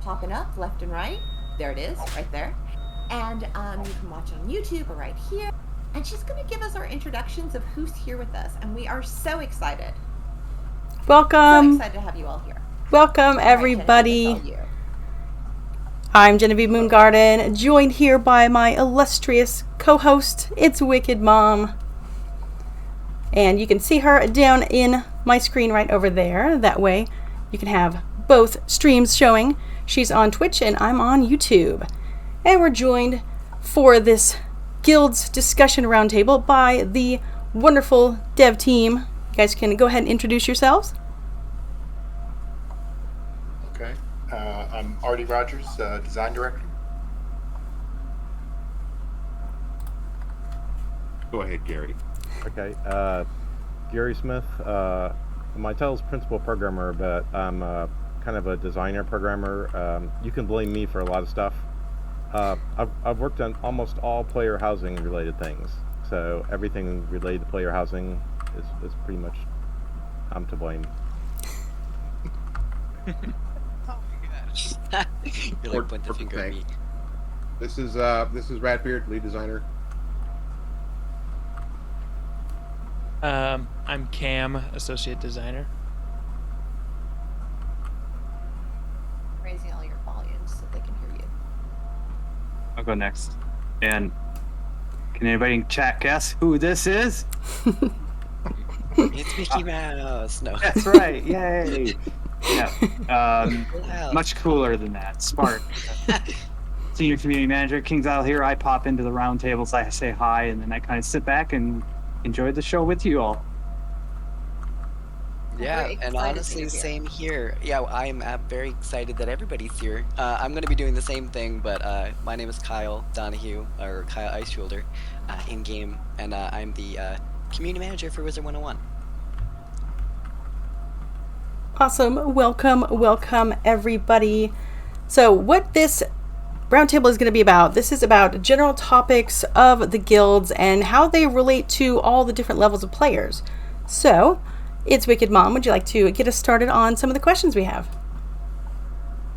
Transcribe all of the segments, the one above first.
popping up left and right. There it is, right there. And you can watch it on YouTube or right here. And she's going to give us our introductions of who's here with us. And we are so excited. Welcome. So excited to have you all here. Welcome, everybody. Right, Genevieve, I'm Genevieve Moongarden, joined here by my illustrious co-host, It's Wicked Mom. And you can see her down in my screen right over there. That way you can have both streams showing. She's on Twitch and I'm on YouTube. And we're joined for this Guilds discussion roundtable by the wonderful dev team. You guys can go ahead and introduce yourselves. Okay. I'm Artie Rogers, Design Director. Go ahead, Gary. Okay. Gary Smith. My title is Principal Programmer, but I'm kind of a designer programmer. You can blame me for a lot of stuff. I've worked on almost all player housing related things. So everything related to player housing is pretty much I'm to blame. You're like point the finger at me. This is Radbeard, lead designer. I'm Cam, associate designer. raising all your volumes so they can hear you. I'll go next. And can anybody in chat guess who this is? It's Mickey Mouse. No. That's right. Yay. Yeah. Wow. Much cooler than that. Smart. Senior community manager, King's Isle here. I pop into the round tables, I say hi, and then I kind of sit back and enjoy the show with you all. Yeah, and honestly, same here. Yeah, I'm very excited that everybody's here. I'm going to be doing the same thing, but my name is Kyle Donahue, or Kyle Icefielder, in-game, and I'm the community manager for Wizard101. Awesome. Welcome, everybody. So what this roundtable is going to be about, this is about general topics of the guilds and how they relate to all the different levels of players. So, It's Wicked Mom, would you like to get us started on some of the questions we have?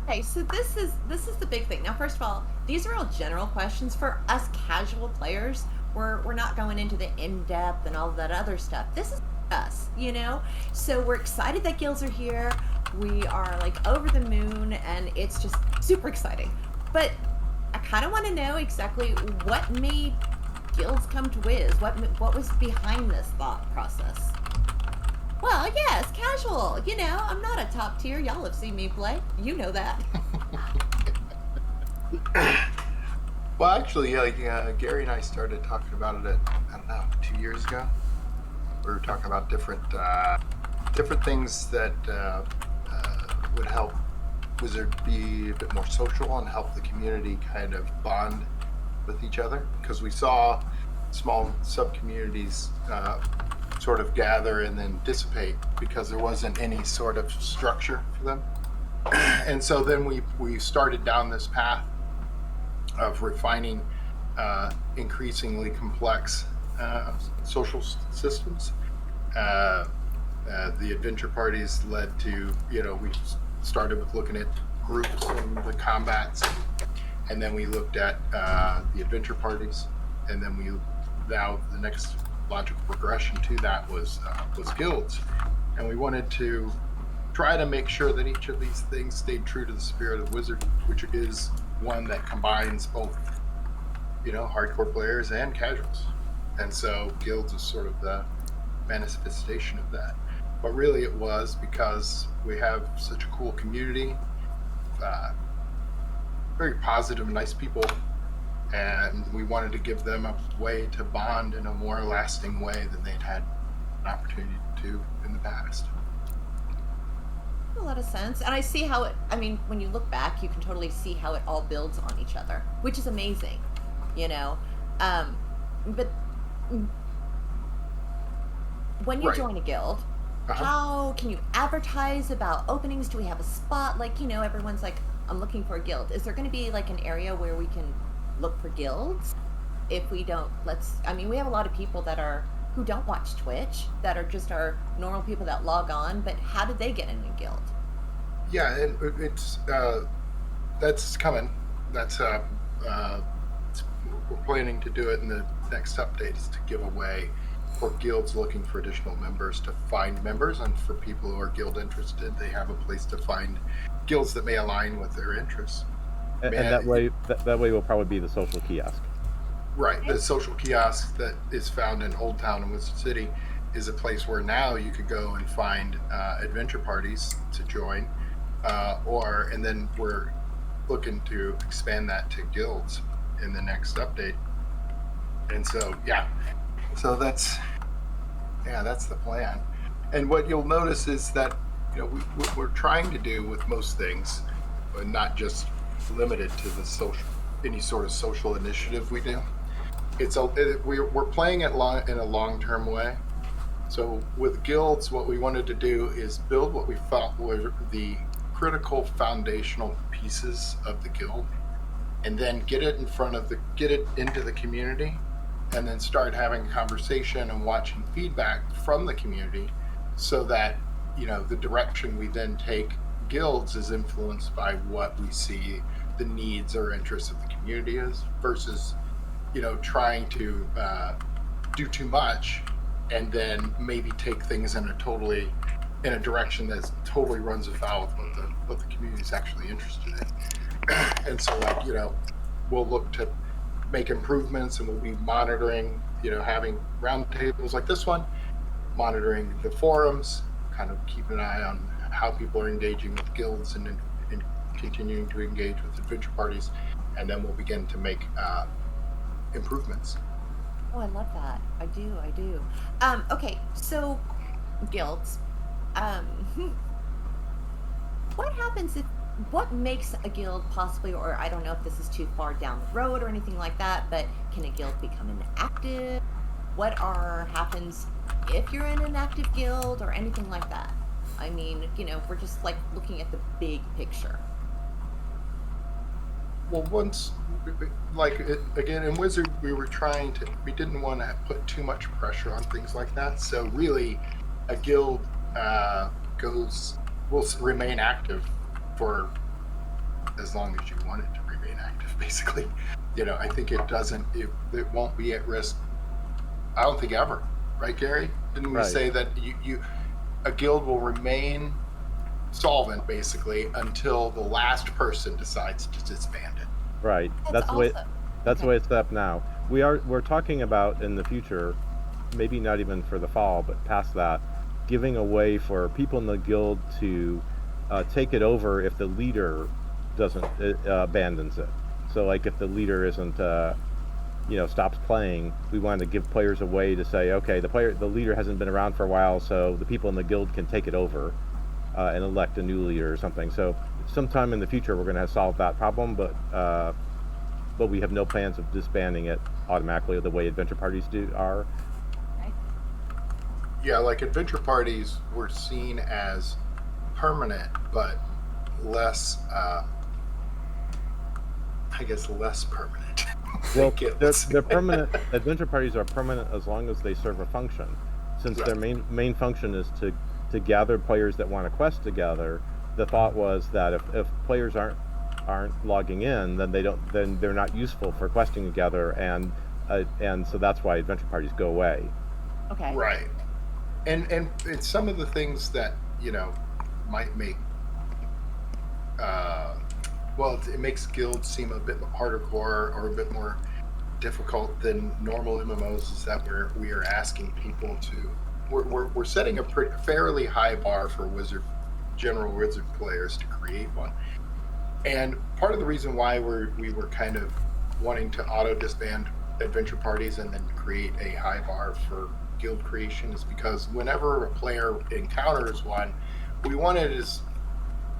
Okay, so this is the big thing. Now, first of all, these are all general questions for us casual players. We're not going into the in-depth and all of that other stuff. This is us, you know? So we're excited that guilds are here. We are like over the moon and it's just super exciting. But I kind of want to know exactly what made guilds come to Wiz. What was behind this thought process? Well, yes, casual. You know, I'm not a top tier. Y'all have seen me play. You know that. Well, actually, Gary and I started talking about it I don't know, 2 years ago. We were talking about different things that would help Wizard be a bit more social and help the community kind of bond with each other. Because we saw small sub-communities sort of gather and then dissipate because there wasn't any sort of structure for them. And so then we started down this path of refining increasingly complex social systems. The adventure parties led to, we started with looking at groups and the combats, and then we looked at the adventure parties, and then now the next logical progression to that was guilds, and we wanted to try to make sure that each of these things stayed true to the spirit of Wizard, which is one that combines both, hardcore players and casuals. And so guilds is sort of the manifestation of that. But really it was because we have such a cool community, very positive, nice people, and we wanted to give them a way to bond in a more lasting way than they'd had an opportunity to in the past. A lot of sense. And I see how when you look back, you can totally see how it all builds on each other, which is amazing, but when you join a guild, how can you advertise about openings? Do we have a spot? Everyone's like, I'm looking for a guild. Is there going to be like an area where we can look for guilds? If we don't, we have a lot of people who don't watch Twitch, that are just our normal people that log on, but how did they get in a guild? Yeah, and it's that's coming. That's we're planning to do it in the next update, is to give away for guilds looking for additional members to find members, and for people who are guild interested, they have a place to find guilds that may align with their interests. And that way will probably be the social kiosk. Right. The social kiosk that is found in Old Town in Wizard City is a place where now you could go and find adventure parties to join, and then we're looking to expand that to guilds in the next update. And so, that's the plan. And what you'll notice is that, what we're trying to do with most things, but not just limited to any sort of social initiative we do. We're playing it in a long-term way. So with guilds, what we wanted to do is build what we felt were the critical foundational pieces of the guild, and then get it into the community, and then start having a conversation and watching feedback from the community, so that the direction we then take guilds is influenced by what we see the needs or interests of the community is, versus trying to do too much and then maybe take things in a direction that totally runs afoul of what the community is actually interested in. And so, we'll look to make improvements, and we'll be monitoring, having roundtables like this one, monitoring the forums, kind of keeping an eye on how people are engaging with guilds and continuing to engage with adventure parties, and then we'll begin to make improvements. Oh, I love that. I do. Okay, so guilds. What makes a guild possibly, or I don't know if this is too far down the road or anything like that, but can a guild become inactive? What happens if you're in an active guild or anything like that? I mean, we're just like looking at the big picture. Well, once, again, in Wizard, we didn't want to put too much pressure on things like that. So really, a guild will remain active for as long as you want it to remain active, basically. I think it won't be at risk, I don't think, ever. Right, Gary? Didn't we say that a guild will remain solvent, basically, until the last person decides to disband it? Right. That's the way it's set up now. We're talking about in the future, maybe not even for the fall, but past that, giving a way for people in the guild to take it over if the leader doesn't abandons it. So, like, if the leader isn't stops playing, we want to give players a way to say, okay, the leader hasn't been around for a while, so the people in the guild can take it over and elect a new leader or something. So sometime in the future we're going to solve that problem, but we have no plans of disbanding it automatically the way adventure parties are. Yeah, like adventure parties were seen as permanent, but less permanent. Well, they're permanent. Adventure parties are permanent as long as they serve a function. Since their main function is to gather players that want to quest together, the thought was that if players aren't logging in, then they're not useful for questing together, and so that's why adventure parties go away. Okay. Right. And it's some of the things that might make it makes guilds seem a bit harder core or a bit more difficult than normal MMOs, is that we are asking people to we're setting a fairly high bar for general Wizard players to create one. And part of the reason why we were kind of wanting to auto disband adventure parties and then create a high bar for guild creation is because whenever a player encounters one, we wanted as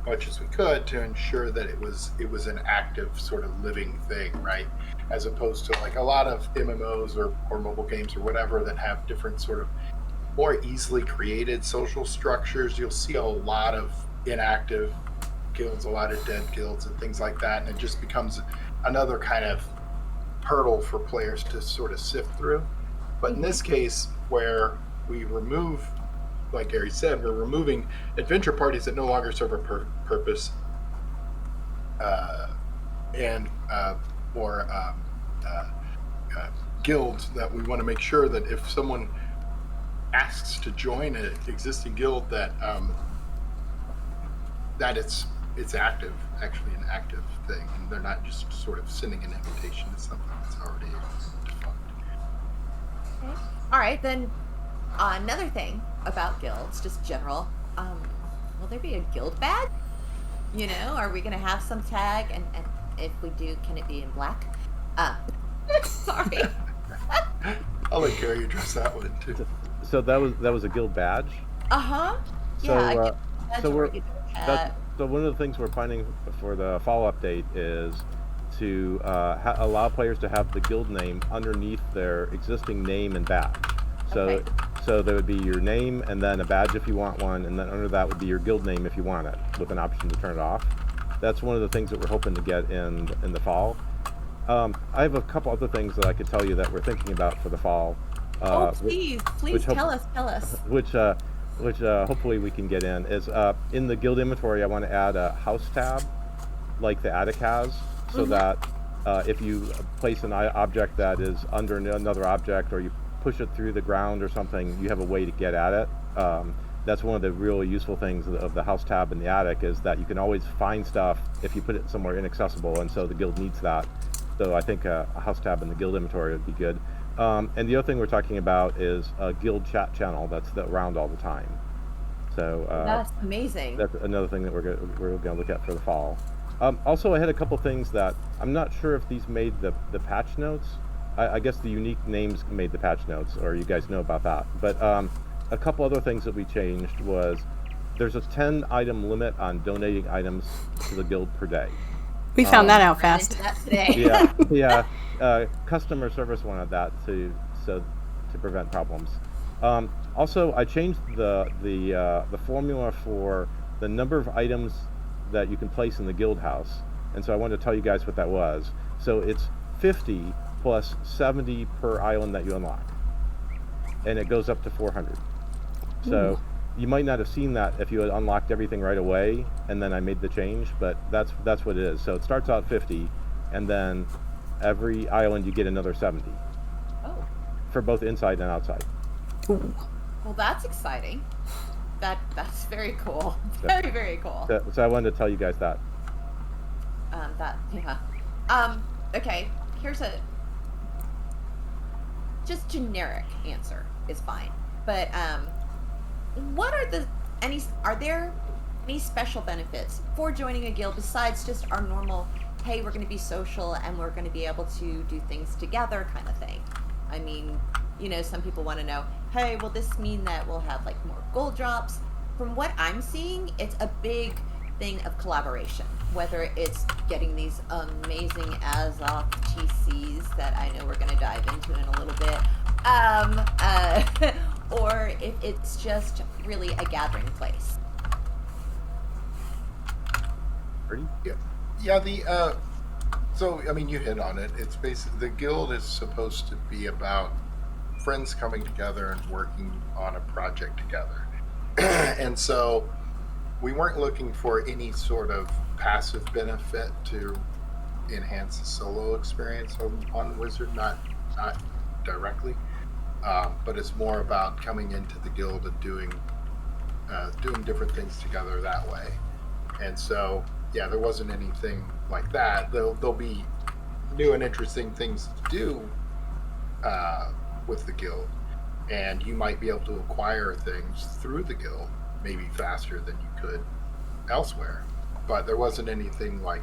much as we could to ensure that it was an active sort of living thing, right? As opposed to like a lot of MMOs or mobile games or whatever that have different sort of more easily created social structures. You'll see a lot of inactive guilds, a lot of dead guilds and things like that, and it just becomes another kind of hurdle for players to sort of sift through. But in this case, where we remove, like Gary said, we're removing adventure parties that no longer serve a purpose. and or guilds, that we want to make sure that if someone asks to join an existing guild, that that it's active, actually an active thing, and they're not just sort of sending an invitation to something that's already defunct. Okay. All right, then another thing about guilds, just general, will there be a guild badge? You know, are we going to have some tag? And if we do, can it be in black? Sorry. I'll let Gary address that one too. So that was a guild badge. Uh-huh. So, Yeah, I get badge so or we're either so one of the things we're planning for the fall update is to allow players to have the guild name underneath their existing name and badge. So Okay. so there would be your name and then a badge if you want one, and then under that would be your guild name if you want it, with an option to turn it off. That's one of the things that we're hoping to get in the fall. I have a couple other things that I could tell you that we're thinking about for the fall. Oh, please tell us. Which hopefully we can get in is in the guild inventory. I want to add a house tab, like the attic has, so that if you place an object that is under another object, or you push it through the ground or something, you have a way to get at it. That's one of the really useful things of the house tab in the attic, is that you can always find stuff if you put it somewhere inaccessible, and so the guild needs that. So I think a house tab in the guild inventory would be good. And the other thing we're talking about is a guild chat channel that's around all the time. So That's amazing. that's another thing that we're going to look at for the fall. Also, I had a couple things that I'm not sure if these made the patch notes. I guess the unique names made the patch notes, or you guys know about that. But a couple other things that we changed was there's a 10 item limit on donating items to the guild per day. We found that out Ran fast. into that today. Yeah. Customer service wanted that to prevent problems. Also, I changed the formula for the number of items that you can place in the guild house, and so I wanted to tell you guys what that was. So it's 50 plus 70 per island that you unlock, and it goes up to 400. So you might not have seen that if you had unlocked everything right away, and then I made the change, but that's what it is. So it starts out 50, and then every island you get another 70 for both inside and outside. Ooh. Well, that's exciting. That's very cool. So- Very, very cool. So I wanted to tell you guys that. Okay, here's a just generic answer is fine. But what are are there any special benefits for joining a guild besides just our normal, hey, we're going to be social and we're going to be able to do things together kind of thing? I mean, you know, some people want to know, hey, will this mean that we'll have like more gold drops? From what I'm seeing, it's a big thing of collaboration, whether it's getting these amazing Azoth TCs that I know we're going to dive into in a little bit, or if it's just really a gathering place. Ready? Yeah. So I mean, you hit on it. It's basically, the guild is supposed to be about friends coming together and working on a project together. And so we weren't looking for any sort of passive benefit to enhance the solo experience on Wizard, not directly, but it's more about coming into the guild and doing different things together that way. And so, yeah, there wasn't anything like that. There'll be new and interesting things to do with the guild, and you might be able to acquire things through the guild maybe faster than you could elsewhere. But there wasn't anything like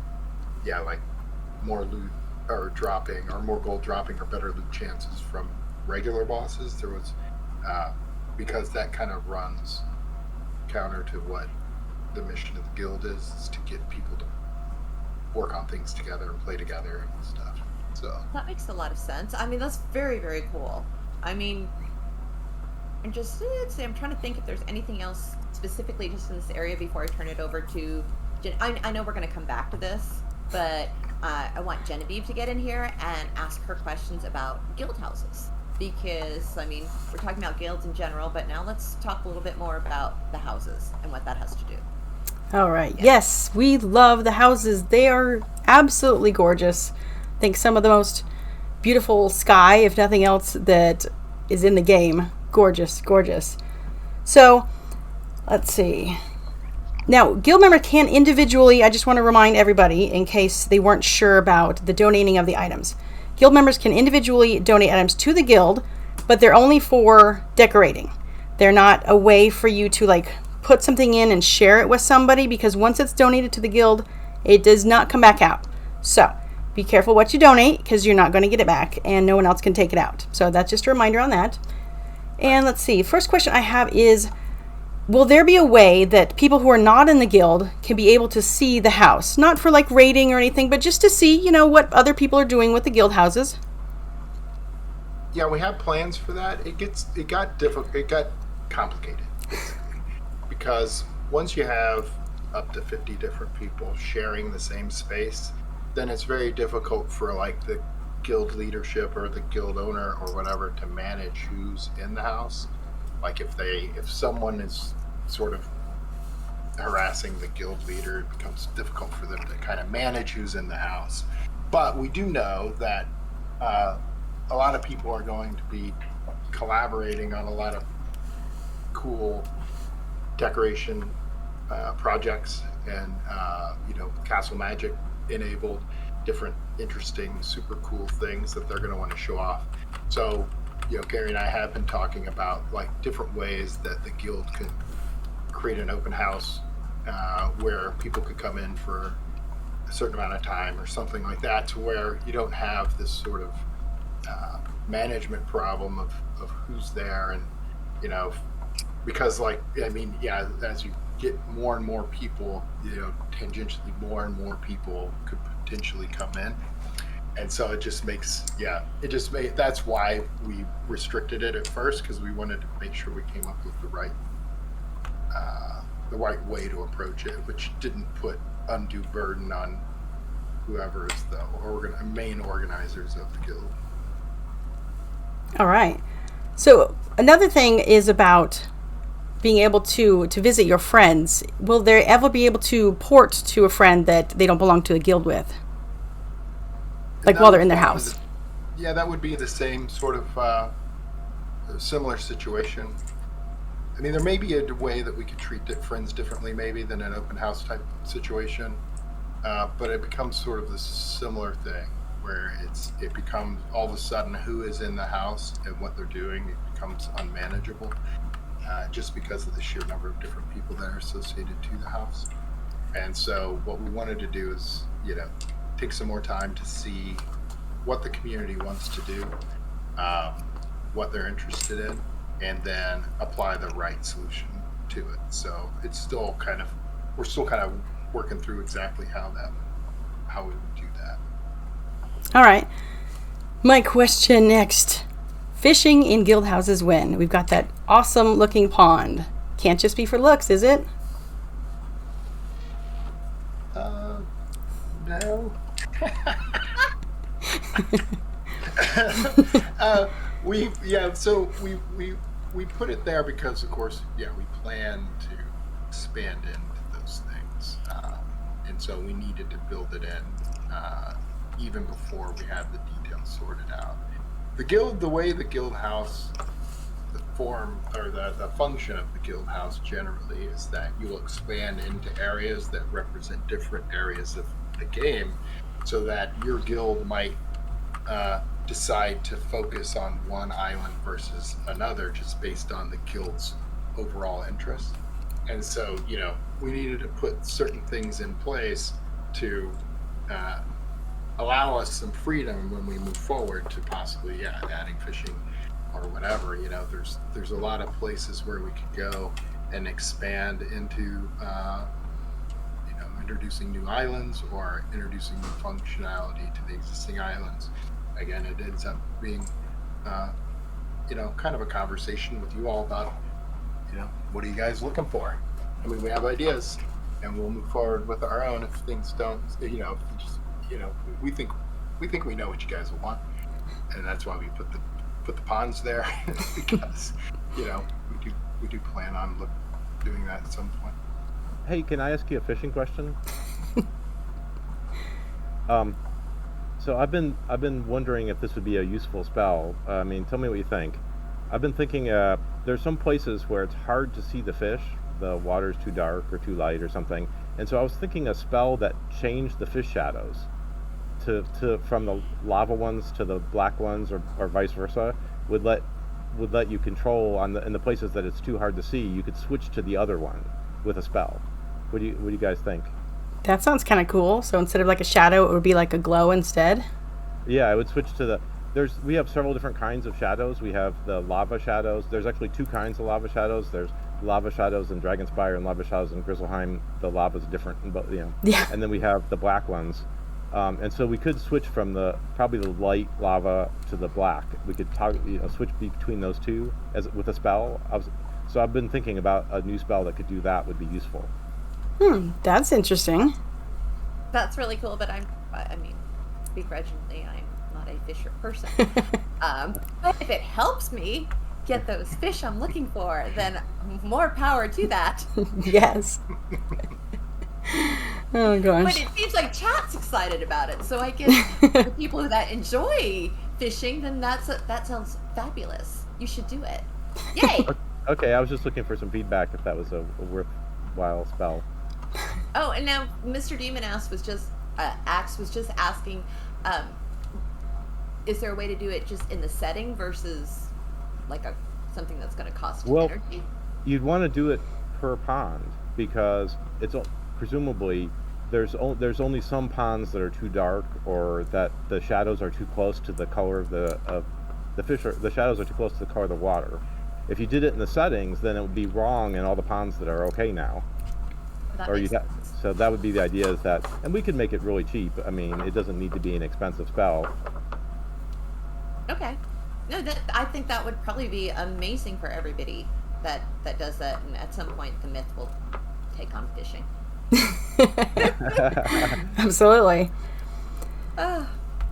more loot or dropping, or more gold dropping, or better loot chances from regular bosses. There was because that kind of runs counter to what the mission of the guild is to get people to work on things together and play together and stuff. So That makes a lot of sense. I mean, that's very, very cool. I mean, I'm trying to think if there's anything else specifically just in this area before I turn it over to Jen. I know we're going to come back to this, but I want Genevieve to get in here and ask her questions about guild houses. Because, I mean, we're talking about guilds in general, but now let's talk a little bit more about the houses and what that has to do. All right. Yes, we love the houses. They are absolutely gorgeous. I think some of the most beautiful sky, if nothing else, that is in the game. Gorgeous, gorgeous. So, let's see. Now, guild members can individually, I just want to remind everybody, in case they weren't sure about the donating of the items. Guild members can individually donate items to the guild, but they're only for decorating. They're not a way for you to like put something in and share it with somebody, because once it's donated to the guild, it does not come back out. So, be careful what you donate, because you're not going to get it back, and no one else can take it out. So that's just a reminder on that. And let's see, first question I have is, will there be a way that people who are not in the guild can be able to see the house? Not for like rating or anything, but just to see, you know, what other people are doing with the guild houses. Yeah, we have plans for that. It got difficult. It got complicated, basically, because once you have up to 50 different people sharing the same space, then it's very difficult for like the guild leadership or the guild owner or whatever to manage who's in the house. Like if someone is sort of harassing the guild leader, it becomes difficult for them to kind of manage who's in the house. But we do know that a lot of people are going to be collaborating on a lot of cool decoration projects, and Castle Magic enabled different interesting, super cool things that they're going to want to show off. So, Gary and I have been talking about like different ways that the guild could create an open house where people could come in for a certain amount of time or something like that, to where you don't have this sort of management problem of who's there, and because as you get more and more people, tangentially more and more people could potentially come in. And so it just makes, that's why we restricted it at first, because we wanted to make sure we came up with the right way to approach it, which didn't put undue burden on whoever is the main organizers of the guild. All right. So another thing is about being able to visit your friends. Will they ever be able to port to a friend that they don't belong to a guild with? Like while they're in their house? Yeah, that would be the same sort of similar situation. I mean, there may be a way that we could treat friends differently maybe than an open house type situation, but it becomes sort of this similar thing where it becomes all of a sudden who is in the house and what they're doing, it becomes unmanageable just because of the sheer number of different people that are associated to the house. And so what we wanted to do is, take some more time to see what the community wants to do, what they're interested in, and then apply the right solution to it. So it's still we're still kind of working through exactly how we would do that. All right. My question next. Fishing in guild houses when? We've got that awesome looking pond. Can't just be for looks, is it? No. We put it there because, of course, we plan to expand into those things, and so we needed to build it in even before we had the details sorted out. The way the guild house, the form or the function of the guild house generally is that you will expand into areas that represent different areas of the game, so that your guild might decide to focus on one island versus another just based on the guild's overall interest. And so, we needed to put certain things in place to allow us some freedom when we move forward to possibly, adding fishing or whatever. There's a lot of places where we could go and expand into, introducing new islands or introducing new functionality to the existing islands. Again, it ends up being, kind of a conversation with you all about, what are you guys looking for? I mean, we have ideas, and we'll move forward with our own if things don't, we think we know what you guys will want, and that's why we put the ponds there because, we do plan on doing that at some point. Hey, can I ask you a fishing question? So I've been wondering if this would be a useful spell. I mean, tell me what you think. I've been thinking there's some places where it's hard to see the fish. The water's too dark or too light or something. And so I was thinking a spell that changed the fish shadows to from the lava ones to the black ones or vice versa would let you control in the places that it's too hard to see. You could switch to the other one with a spell. What do you guys think? That sounds kind of cool. So instead of like a shadow, it would be like a glow instead. Yeah, I would switch to we have several different kinds of shadows. We have the lava shadows. There's actually two kinds of lava shadows. There's lava shadows in Dragonspire and lava shadows in Grizzleheim. The lava's different, but Yeah. And then we have the black ones. And so we could switch from probably the light lava to the black. We could switch between those two with a spell. So I've been thinking about a new spell that could do that would be useful. That's interesting. That's really cool, but I mean, begrudgingly, I'm not a fisher person. But if it helps me get those fish I'm looking for, then more power to that. Yes. Oh gosh. But it seems like chat's excited about it, so I guess the people that enjoy fishing, then that sounds fabulous. You should do it. Yay! Okay, I was just looking for some feedback if that was a worthwhile spell. Oh, and now Mr. Demon Axe was just asking, is there a way to do it just in the setting versus like something that's going to cost energy? You'd want to do it per pond because it's presumably there's only some ponds that are too dark or that the shadows are too close to the color of the fish. The shadows are too close to the color of the water. If you did it in the settings, then it would be wrong in all the ponds that are okay now. So that would be the idea, is that, and we could make it really cheap. I mean, it doesn't need to be an expensive spell. Okay. No, I think that would probably be amazing for everybody that does that, and at some point the myth will take on fishing. Absolutely. Now,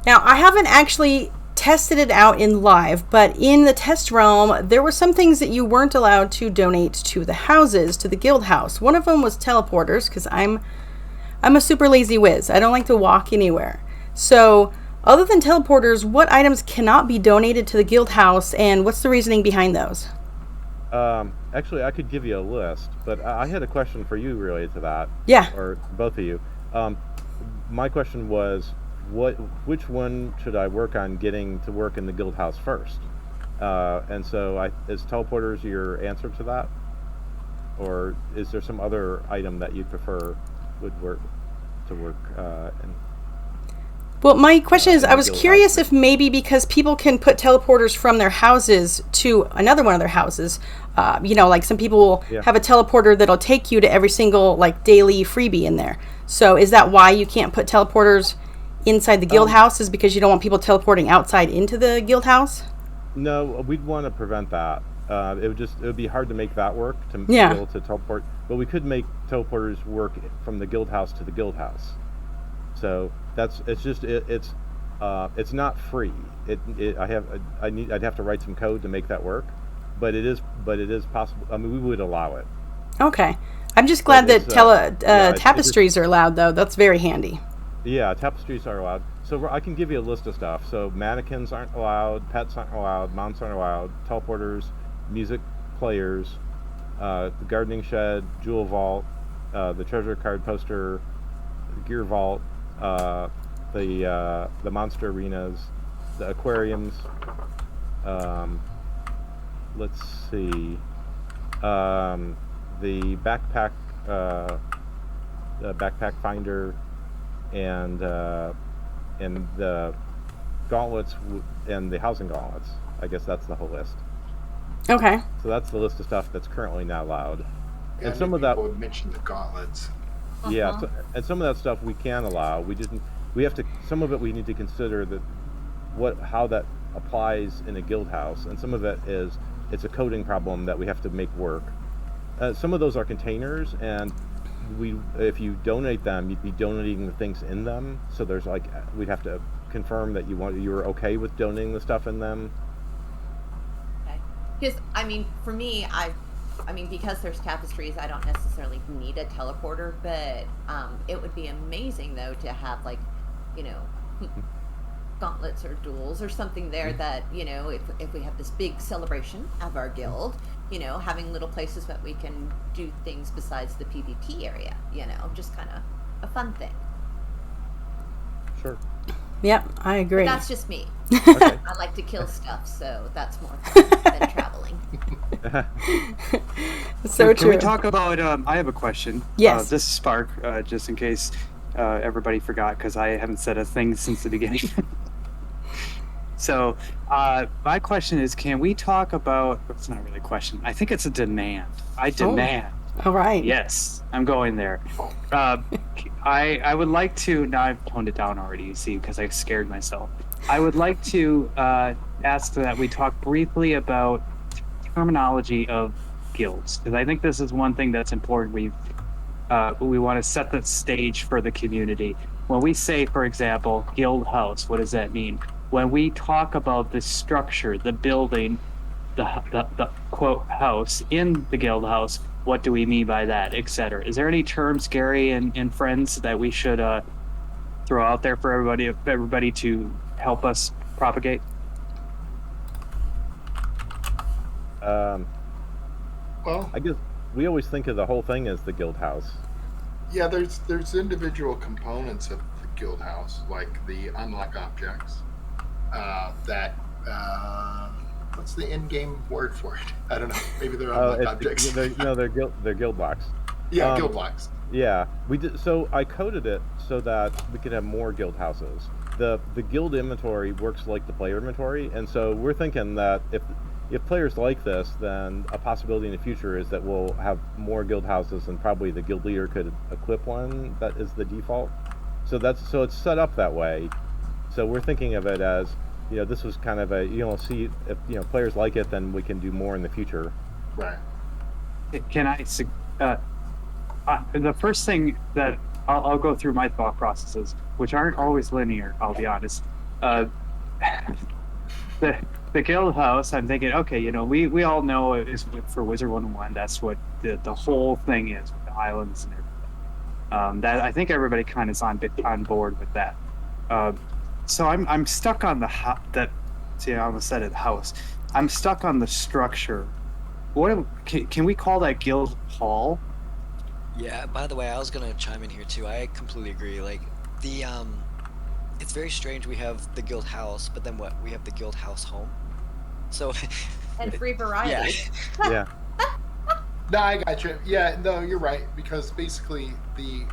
I haven't actually tested it out in live, but in the test realm, there were some things that you weren't allowed to donate to the houses, to the guild house. One of them was teleporters, because I'm a super lazy whiz. I don't like to walk anywhere. So, other than teleporters, what items cannot be donated to the guild house, and what's the reasoning behind those? Actually, I could give you a list, but I had a question for you related to that. Yeah. Or both of you. My question was, which one should I work on getting to work in the guild house first? And so is teleporters your answer to that? Or is there some other item that you prefer would work in? Well, my question is, I was curious if maybe because people can put teleporters from their houses to another one of their houses, like some people will have a teleporter that'll take you to every single like daily freebie in there. So is that why you can't put teleporters inside the guild house, is because you don't want people teleporting outside into the guild house? No, we'd want to prevent that. It would be hard to make that work to be able to teleport, but we could make teleporters work from the guild house to the guild house. So it's not free. I'd have to write some code to make that work, but it is possible. I mean, we would allow it. Okay, I'm just glad that tapestries are allowed, though. That's very handy. Yeah, tapestries are allowed. So I can give you a list of stuff. So mannequins aren't allowed, pets aren't allowed, mounts aren't allowed, teleporters, music players, the gardening shed, jewel vault, the treasure card poster, the gear vault, the monster arenas, the aquariums. Let's see, the backpack finder, and the gauntlets and the housing gauntlets. I guess that's the whole list. Okay. So that's the list of stuff that's currently not allowed. Yeah, and some of that would mention the gauntlets. Yeah, and some of that stuff we can allow. Some of it we need to consider how that applies in a guild house, and some of it it's a coding problem that we have to make work. Some of those are containers, and if you donate them, you'd be donating the things in them. So there's we'd have to confirm that you were okay with donating the stuff in them. Okay. Because for me, because there's tapestries, I don't necessarily need a teleporter, but it would be amazing though to have you know, gauntlets or duels or something there that, you know, if we have this big celebration of our guild, you know, having little places that we can do things besides the PvP area, you know, just kind of a fun thing. Sure. Yep, I agree. But that's just me. Okay. I like to kill stuff, so that's more fun than traveling. So Can we true. talk about? I have a question. Yes. This is Spark, just in case everybody forgot, because I haven't said a thing since the beginning. So, my question is, can we talk about? It's not really a question. I think it's a demand. I demand. All right. Yes, I'm going there. I would like to. Now I've toned it down already. You see, because I scared myself. I would like to ask that we talk briefly about terminology of guilds, because I think this is one thing that's important. We want to set the stage for the community. When we say, for example, guild house, what does that mean? When we talk about the structure, the building, the quote house in the guild house, what do we mean by that, etc.? Is there any terms, Gary and friends, that we should throw out there for everybody to help us propagate? Well, I guess we always think of the whole thing as the guild house. yeah, there's individual components of the guild house, like the unlock objects. What's the in-game word for it? I don't know. Maybe they're unlock objects. They're guild blocks. Yeah, guild blocks. Yeah, we did. So I coded it so that we could have more guild houses. The guild inventory works like the player inventory, and so we're thinking that if players like this, then a possibility in the future is that we'll have more guild houses, and probably the guild leader could equip one that is the default. So it's set up that way. So we're thinking of it as, you know, this was kind of a, you know, see if, you know, players like it, then we can do more in the future. Right. Can I? The first thing that I'll go through my thought processes, which aren't always linear. I'll be honest. The guild house, I'm thinking, okay, you know, we all know it is for Wizard101. That's what the whole thing is, with the islands and everything. That I think everybody kind of is on board with that. So I'm stuck on see, I almost said it, house. I'm stuck on the structure. Can we call that guild hall? Yeah, by the way, I was gonna chime in here too. I completely agree. Like, it's very strange we have the guild house, but then what? We have the guild house home. So And free variety. Yeah. No, I got you. Yeah, no, you're right, because basically we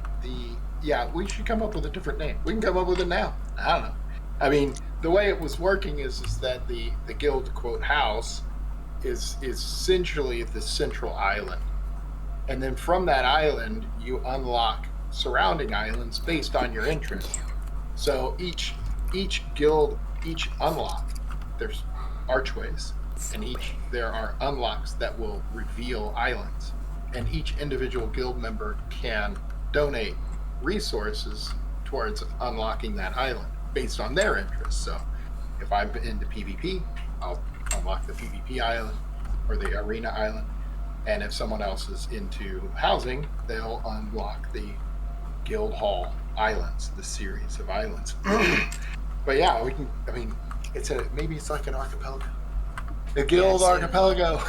should come up with a different name. We can come up with it now. I don't know. I mean, the way it was working is that the guild quote house is essentially the central island. And then from that island, you unlock surrounding islands based on your interest. So each guild, each unlock, there's archways, and there are unlocks that will reveal islands. And each individual guild member can donate resources towards unlocking that island based on their interests. So if I'm into PvP, I'll unlock the PvP island or the arena island. And if someone else is into housing, they'll unlock the Guild Hall Islands, the series of islands. But yeah, we can. I mean, maybe it's like an archipelago. The Guild Archipelago.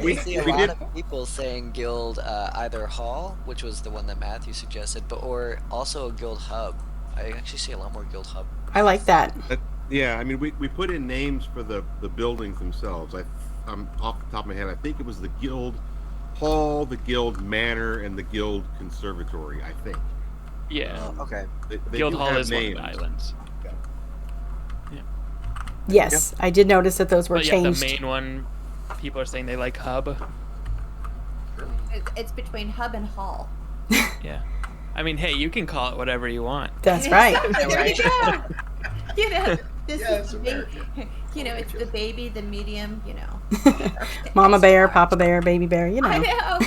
We see a lot of people saying guild either hall, which was the one that Matthew suggested, or also a guild hub. I actually see a lot more guild hub. I like that. Yeah, I mean, we put in names for the buildings themselves. I'm off the top of my head, I think it was the Guild Hall, the Guild Manor, and the Guild Conservatory, I think. Yeah. Okay. They Guild do Hall have is names. one of the islands. Yes, I did notice that those were But yeah, changed. the main one, people are saying they like hub. It's between hub and hall. Yeah. I mean, hey, you can call it whatever you want. That's right. There you go. You know, this Yeah, is it's the big, American. you know, it's the baby, the medium, you know. Mama bear, Papa bear, baby bear, you know. I know.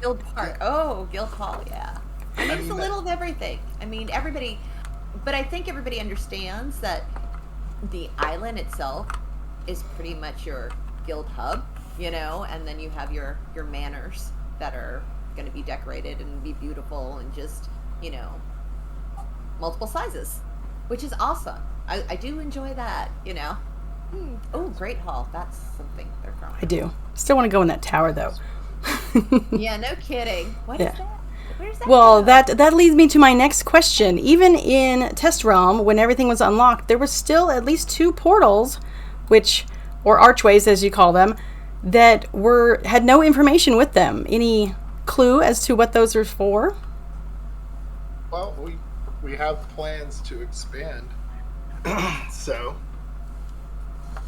Guild Park. Oh, Guild Hall, yeah. I mean, it's a little of everything. I mean, everybody, but I think everybody understands that the island itself is pretty much your guild hub, you know, and then you have your manors that are going to be decorated and be beautiful and just, you know, multiple sizes, which is awesome. I do enjoy that, you know. Oh, Great Hall. That's something they're from. I do. Still want to go in that tower, though. Yeah, no kidding. What is that? Where's that? Well, go? that leads me to my next question. Even in Test Realm, when everything was unlocked, there were still at least 2 portals, or archways as you call them, that had no information with them. Any clue as to what those are for? Well, we have plans to expand, so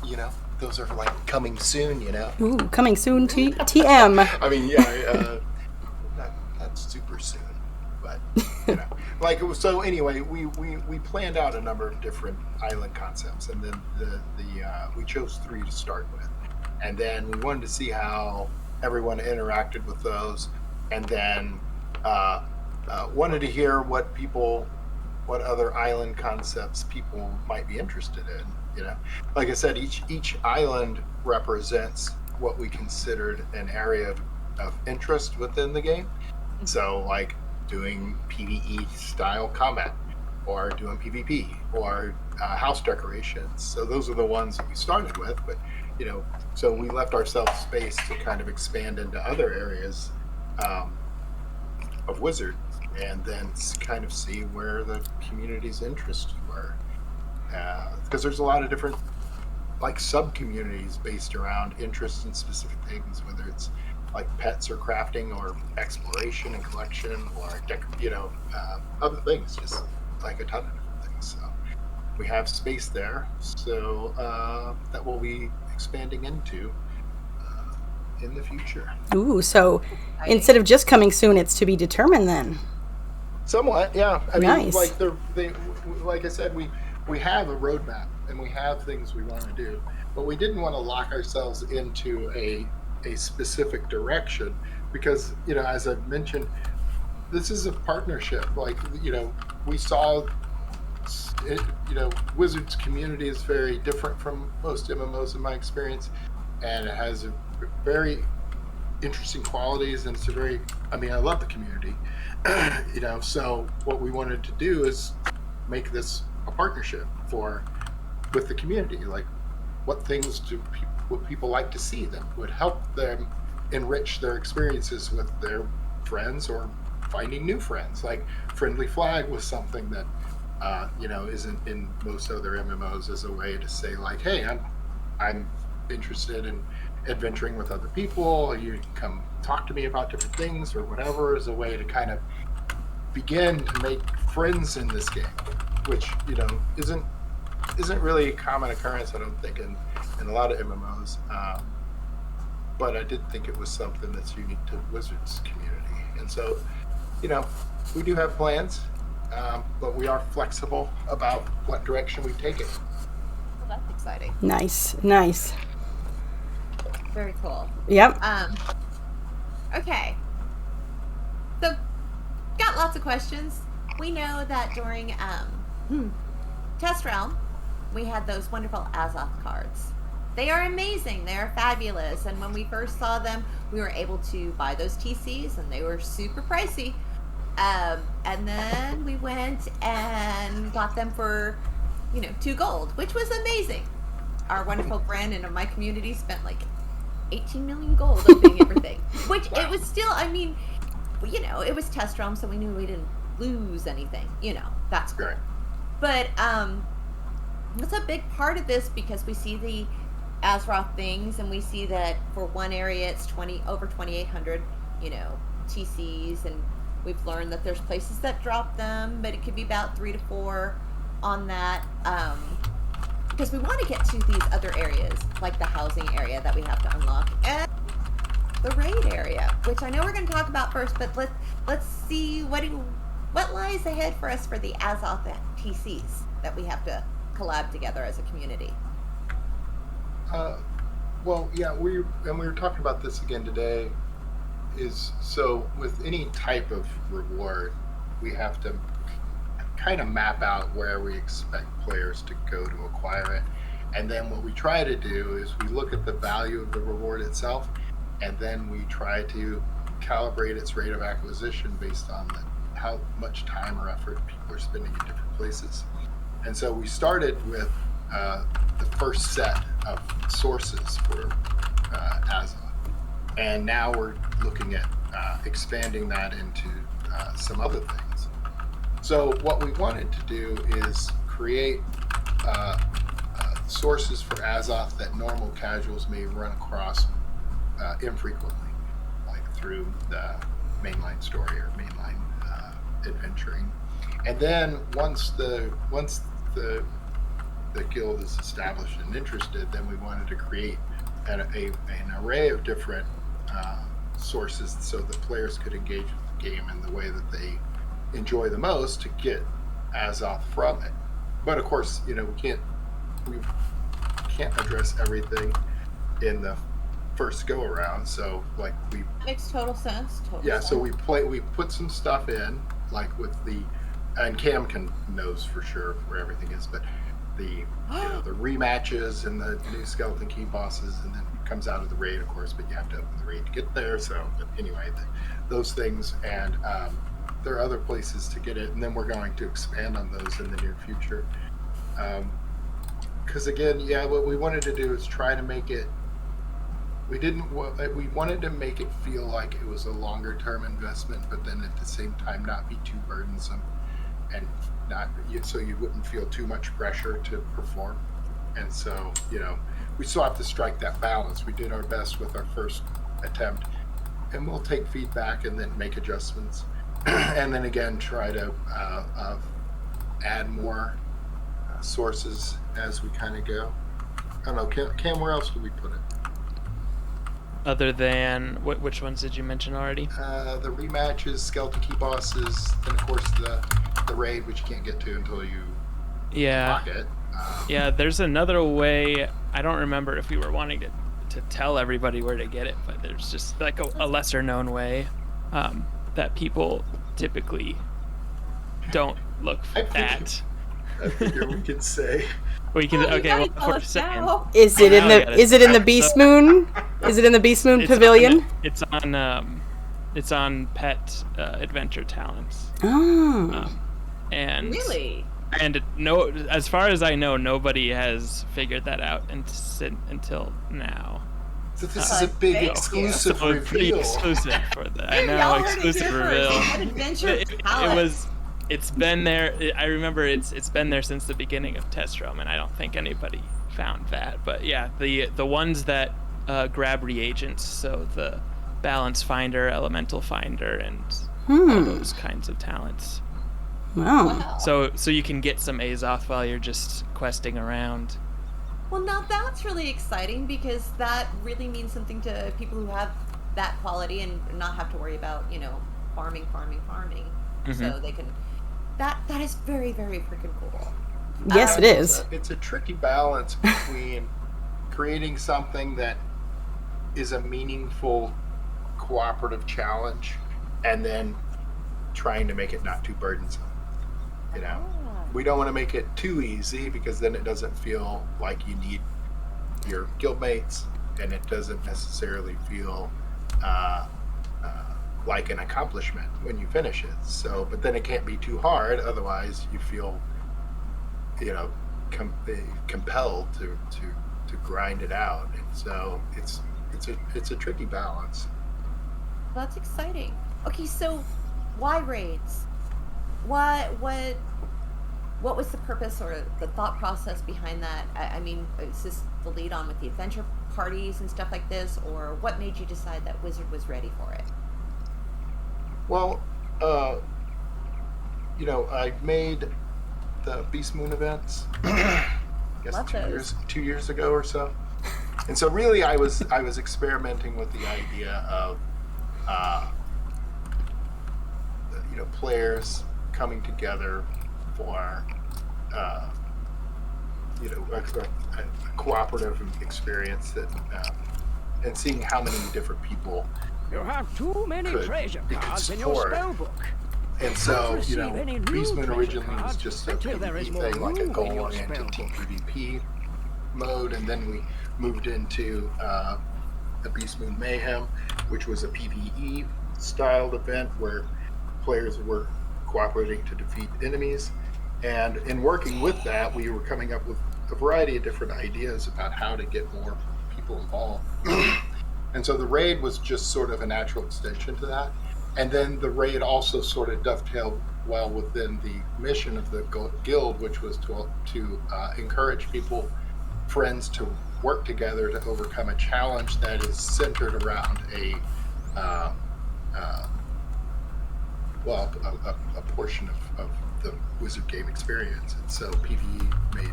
you know, those are like coming soon. You know. Ooh, coming soon to TM. I mean, yeah, not super soon, but you know, like so. Anyway, we planned out a number of different island concepts, and then we chose 3 to start with, and then we wanted to see how everyone interacted with those, and then wanted to hear what other island concepts people might be interested in. You know, like I said, each island represents what we considered an area of interest within the game. So, like doing PvE style combat, or doing PvP, or house decorations. So those are the ones that we started with. But you know, so we left ourselves space to kind of expand into other areas of Wizard, and then kind of see where the community's interests were. Because there's a lot of different like sub-communities based around interests in specific things, whether it's like pets or crafting or exploration and collection or other things, just like a ton of different things. So we have space there, so that we'll be expanding into in the future. Ooh, so instead of just coming soon, it's to be determined then. Somewhat, yeah. I mean, Nice. Like I said, we have a roadmap and we have things we want to do, but we didn't want to lock ourselves into a specific direction because, you know, as I've mentioned, this is a partnership. Like, you know, we saw it, you know, Wizards community is very different from most MMOs in my experience, and it has a very interesting qualities, and I love the community. You know, so what we wanted to do is make this a partnership with the community. Like, what things would people like to see that would help them enrich their experiences with their friends or finding new friends. Like Friendly Flag was something that you know, isn't in most other MMOs as a way to say like, hey, I'm interested in adventuring with other people. You can come talk to me about different things or whatever, as a way to kind of begin to make friends in this game, which, you know, isn't really a common occurrence, I don't think, in a lot of MMOs. But I did think it was something that's unique to Wizards community. And so, you know, we do have plans, but we are flexible about what direction we take it. Well, that's exciting. Nice. Very cool. Yep. Okay. So, got lots of questions. We know that during Test Realm, we had those wonderful Azoth cards. They are amazing. They are fabulous. And when we first saw them, we were able to buy those TCs, and they were super pricey. And then we went and got them for, you know, 2 gold, which was amazing. Our wonderful Brandon of my community spent like 18 million gold opening everything. Which it was still, I mean, you know, it was Test Realm, so we knew we didn't lose anything. You know, that's cool. Right. But it's a big part of this because we see the Azeroth things, and we see that for one area it's over 2,800, you know, TCs, and we've learned that there's places that drop them, but it could be about 3 to 4 on that, because we want to get to these other areas, like the housing area that we have to unlock, and the raid area, which I know we're going to talk about first, but let's see what lies ahead for us for the Azoth TCs that we have to collab together as a community. Well, yeah, we were talking about this again today. Is so with any type of reward, we have to kind of map out where we expect players to go to acquire it, and then what we try to do is we look at the value of the reward itself, and then we try to calibrate its rate of acquisition based on how much time or effort people are spending in different places. And so we started with the first set of sources for Azoth. And now we're looking at expanding that into some other things. So what we wanted to do is create sources for Azoth that normal casuals may run across infrequently, like through the mainline story or mainline adventuring. And then once the guild is established and interested, then we wanted to create an array of different sources so that players could engage with the game in the way that they enjoy the most to get Azoth from it. But of course, we can't address everything in the first go around. So like makes total sense. So we put some stuff in, like with and Cam knows for sure where everything is, but the rematches and the new skeleton key bosses, and then it comes out of the raid, of course, but you have to open the raid to get there. So, but anyway, those things, and there are other places to get it, and then we're going to expand on those in the near future. Because again, what we wanted to do is try to make it. We wanted to make it feel like it was a longer term investment, but then at the same time not be too burdensome, and so you wouldn't feel too much pressure to perform. And so, we still have to strike that balance. We did our best with our first attempt, and we'll take feedback and then make adjustments, and then again try to add more sources as we kind of go. I don't know, Cam, where else do we put it? Other than which ones did you mention already? The rematches, skeleton key bosses, and of course the raid, which you can't get to until you lock it. There's another way. I don't remember if we were wanting to tell everybody where to get it, but there's just like a lesser known way that people typically don't look at. I figure we could say. We can. For a second. Is it in the Beast Moon? Is it in the Beast Moon Pavilion? It's on Pet Adventure Talents. Oh. And really? And as far as I know, nobody has figured that out until now. So this is a big exclusive reveal. Pretty exclusive for that. I know, exclusive reveal. It's been there. I remember it's been there since the beginning of Testrom, and I don't think anybody found that. But yeah, the ones that grab reagents, so the Balance Finder, Elemental Finder, and all those kinds of talents. Wow. So you can get some Azoth while you're just questing around. Well, now that's really exciting, because that really means something to people who have that quality and not have to worry about, farming. Mm-hmm. So they can. That is very, very freaking cool. Yes, it is. It's a tricky balance between creating something that is a meaningful cooperative challenge and then trying to make it not too burdensome. We don't want to make it too easy, because then it doesn't feel like you need your guildmates, and it doesn't necessarily feel like an accomplishment when you finish it. So, but then it can't be too hard, otherwise you feel, compelled to grind it out. And so it's a tricky balance. That's exciting. Okay, so why raids? What was the purpose or the thought process behind that? I mean, is this the lead on with the adventure parties and stuff like this, or what made you decide that Wizard was ready for it? Well, I made the Beast Moon events, I guess 2 years ago or so. And so really I was experimenting with the idea of, players coming together for, a cooperative experience that, and seeing how many different people you have too many treasure cards in your spell book. And so, Beast Moon originally was just a PvP thing, like a goal-oriented team PvP mode, and then we moved into the Beast Moon Mayhem, which was a PvE styled event where players were cooperating to defeat enemies. And in working with that, we were coming up with a variety of different ideas about how to get more people involved. And so the raid was just sort of a natural extension to that. And then the raid also sort of dovetailed well within the mission of the guild, which was to encourage people, friends, to work together to overcome a challenge that is centered around a portion of the Wizard game experience. And so PvE made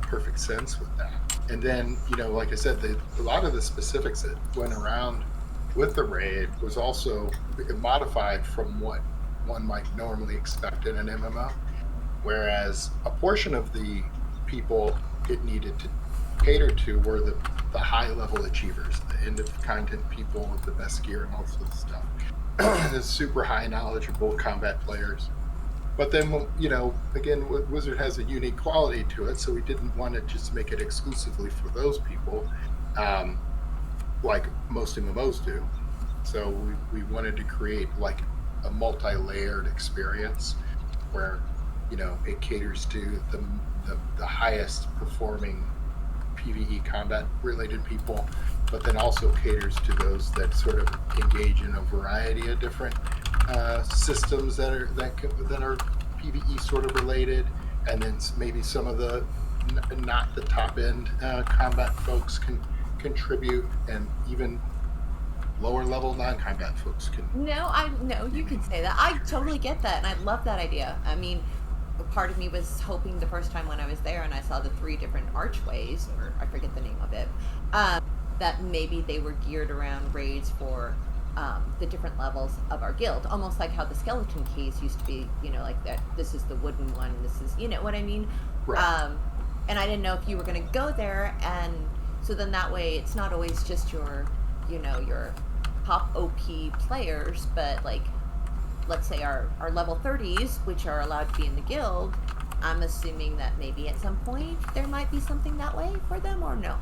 perfect sense with that. And then, like I said, a lot of the specifics that went around with the raid was also modified from what one might normally expect in an MMO. Whereas a portion of the people it needed to cater to were the high-level achievers, the end-of-content people with the best gear and all sorts of stuff. The super high knowledgeable combat players. But then, again, Wizard has a unique quality to it, so we didn't want to just make it exclusively for those people, like most MMOs do. So we wanted to create like a multi-layered experience where, it caters to the highest performing PvE combat-related people, but then also caters to those that sort of engage in a variety of different systems that are PvE sort of related, and then maybe some of the not the top end combat folks can contribute, and even lower level non-combat folks can. No, you can say that. I totally get that, and I love that idea. I mean, part of me was hoping the first time when I was there and I saw the 3 different archways, or I forget the name of it, that maybe they were geared around raids for the different levels of our guild, almost like how the skeleton keys used to be, like that. This is the wooden one. This is, what I mean. Right. And I didn't know if you were going to go there, and so then that way it's not always just your top OP players, but like, let's say our level 30s, which are allowed to be in the guild. I'm assuming that maybe at some point there might be something that way for them, or no?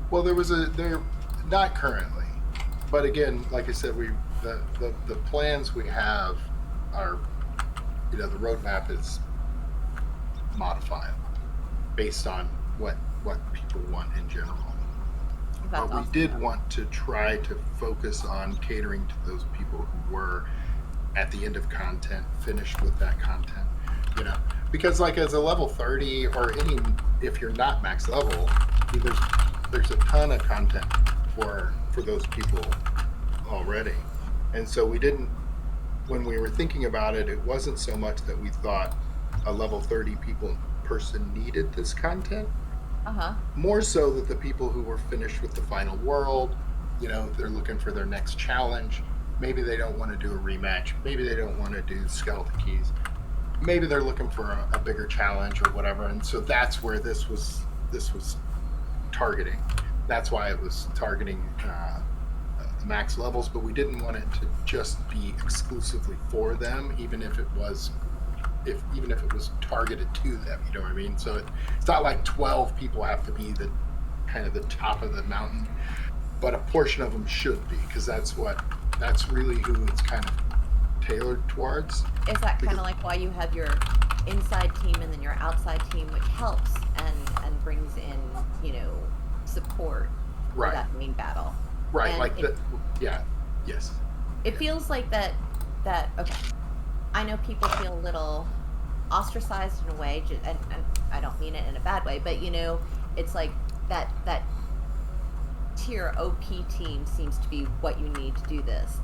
Well, they're not currently, but again, like I said, the plans we have are, the roadmap is modifiable based on what people want in general. That's but we awesome. did want to try to focus on catering to those people who were at the end of content, finished with that content, because like as a level 30 or if you're not max level, I mean, there's a ton of content for those people already. And so when we were thinking about it, it wasn't so much that we thought a level 30 person needed this content. More so that the people who were finished with the final world, they're looking for their next challenge. Maybe they don't want to do a rematch. Maybe they don't want to do skeleton keys. Maybe they're looking for a bigger challenge or whatever. And so that's where this was targeting. That's why it was targeting the max levels, but we didn't want it to just be exclusively for them, even if it was targeted to them, you know what I mean? So it's not like 12 people have to be the kind of the top of the mountain, but a portion of them should be, because that's really who it's kind of tailored towards. Is that kind of like why you have your inside team and then your outside team, which helps and brings in, support for that main battle? Right, and yes. It feels like that, okay. I know people feel a little ostracized in a way, and I don't mean it in a bad way, but it's like that tier OP team seems to be what you need to do this.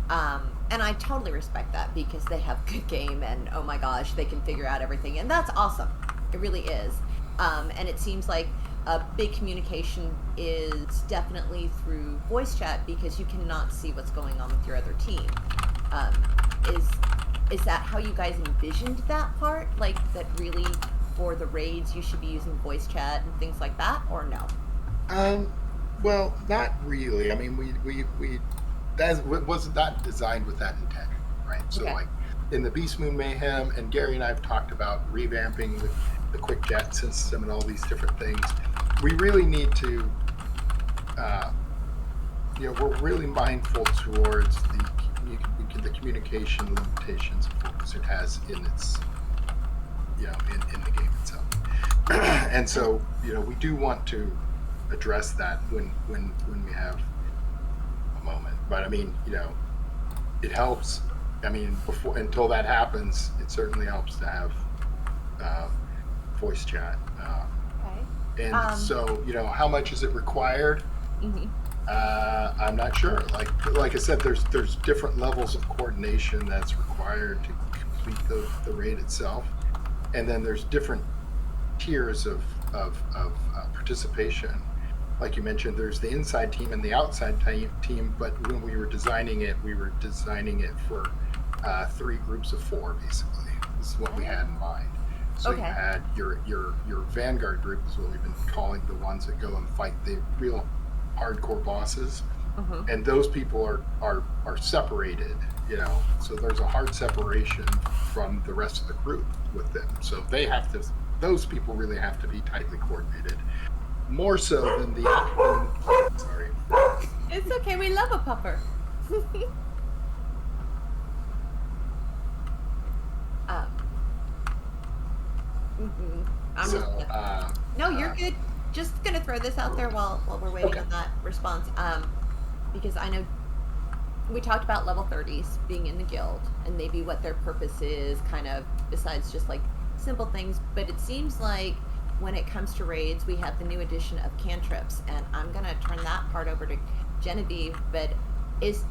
And I totally respect that, because they have good game, and oh my gosh, they can figure out everything, and that's awesome. It really is. And it seems like a big communication is definitely through voice chat, because you cannot see what's going on with your other team. Is that how you guys envisioned that part? Like, that really, for the raids, you should be using voice chat and things like that, or no? Well, not really. I mean, that was not designed with that intent, right? So, like, in the Beast Moon Mayhem, and Gary and I have talked about revamping the quick chat system and all these different things. We really need to, we're really mindful towards the communication limitations of focus it has in its, in the game itself. And so, we do want to address that when we have a moment. But I mean, it helps. I mean, until that happens, it certainly helps to have voice chat. Okay. And so, how much is it required? Mm-hmm. I'm not sure. Like I said, there's different levels of coordination that's required to complete the raid itself, and then there's different tiers of participation. Like you mentioned, there's the inside team and the outside team. But when we were designing it for 3 groups of 4, basically. This is what we had in mind. So Okay. You had your vanguard group is what we've been calling the ones that go and fight the real hardcore bosses, Mm-hmm. and those people are separated. So there's a hard separation from the rest of the group with them. So those people really have to be tightly coordinated, more so than sorry. It's okay. We love a pupper. I'm So, just, no, you're good. Just gonna throw this out there while we're waiting Okay. on that response. Because I know we talked about level 30s being in the guild and maybe what their purpose is, kind of besides just like simple things. But it seems like when it comes to raids, we have the new addition of cantrips, and I'm gonna turn that part over to Genevieve. But is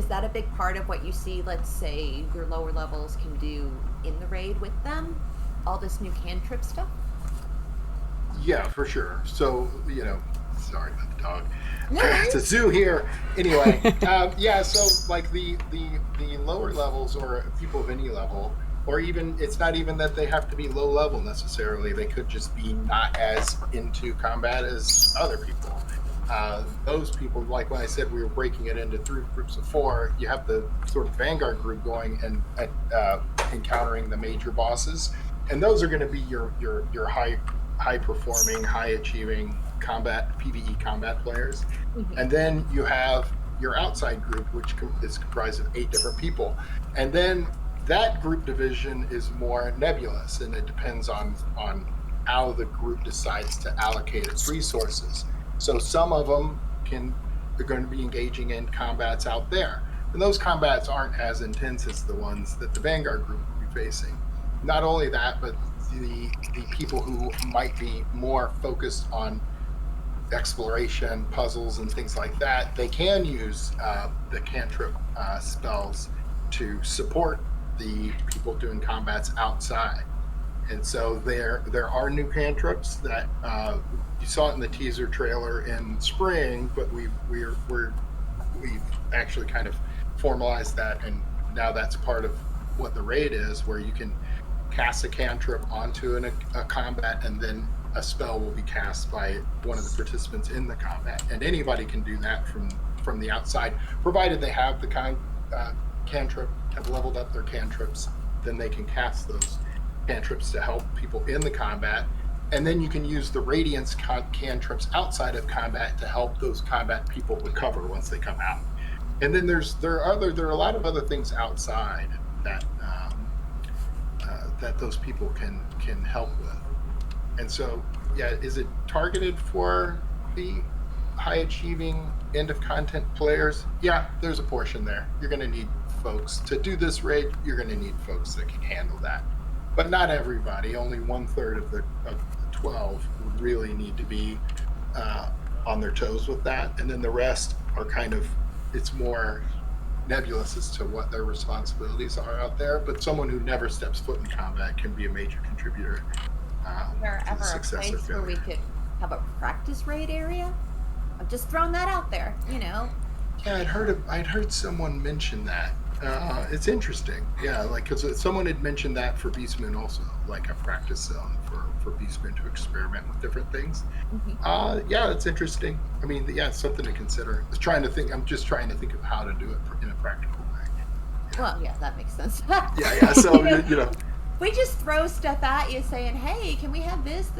that a big part of what you see? Let's say your lower levels can do in the raid with them, all this new cantrip stuff. Yeah, for sure. So, sorry about the dog. No It's a zoo here. Anyway, so like the lower levels or people of any level, or even, it's not even that they have to be low level necessarily. They could just be not as into combat as other people. Those people, like when I said we were breaking it into 3 groups of 4, you have the sort of vanguard group going and encountering the major bosses, and those are going to be your high performing, high achieving PvE combat players. Mm-hmm. And then you have your outside group, which is comprised of 8 different people, and then that group division is more nebulous, and it depends on how the group decides to allocate its resources. So some of them they're going to be engaging in combats out there, and those combats aren't as intense as the ones that the vanguard group will be facing. Not only that, but the people who might be more focused on exploration, puzzles, and things like that, they can use the cantrip spells to support the people doing combats outside. And so there are new cantrips that you saw it in the teaser trailer in spring, but we've actually kind of formalized that, and now that's part of what the raid is, where you can cast a cantrip onto a combat, and then a spell will be cast by one of the participants in the combat, and anybody can do that from the outside, provided they have the cantrip, have leveled up their cantrips. Then they can cast those cantrips to help people in the combat, and then you can use the radiance cantrips outside of combat to help those combat people recover once they come out. And then there are a lot of other things outside that that those people can help with. And so, is it targeted for the high achieving end of content players? Yeah, there's a portion there. You're going to need folks to do this raid. You're going to need folks that can handle that, but not everybody. Only 1/3 of the 12 would really need to be on their toes with that, and then the rest are it's more nebulous as to what their responsibilities are out there. But someone who never steps foot in combat can be a major contributor. Is there ever a place where we could have a practice raid area? I'm just throwing that out there, Yeah, I'd heard someone mention that. It's interesting. Yeah, because someone had mentioned that for Beastmoon also, like a practice zone for Beastmoon to experiment with different things. Mm-hmm. Yeah, it's interesting. I mean, it's something to consider. I'm just trying to think of how to do it in a practical way. Well, yeah, that makes sense. Yeah. So we just throw stuff at you saying, hey, can we have this?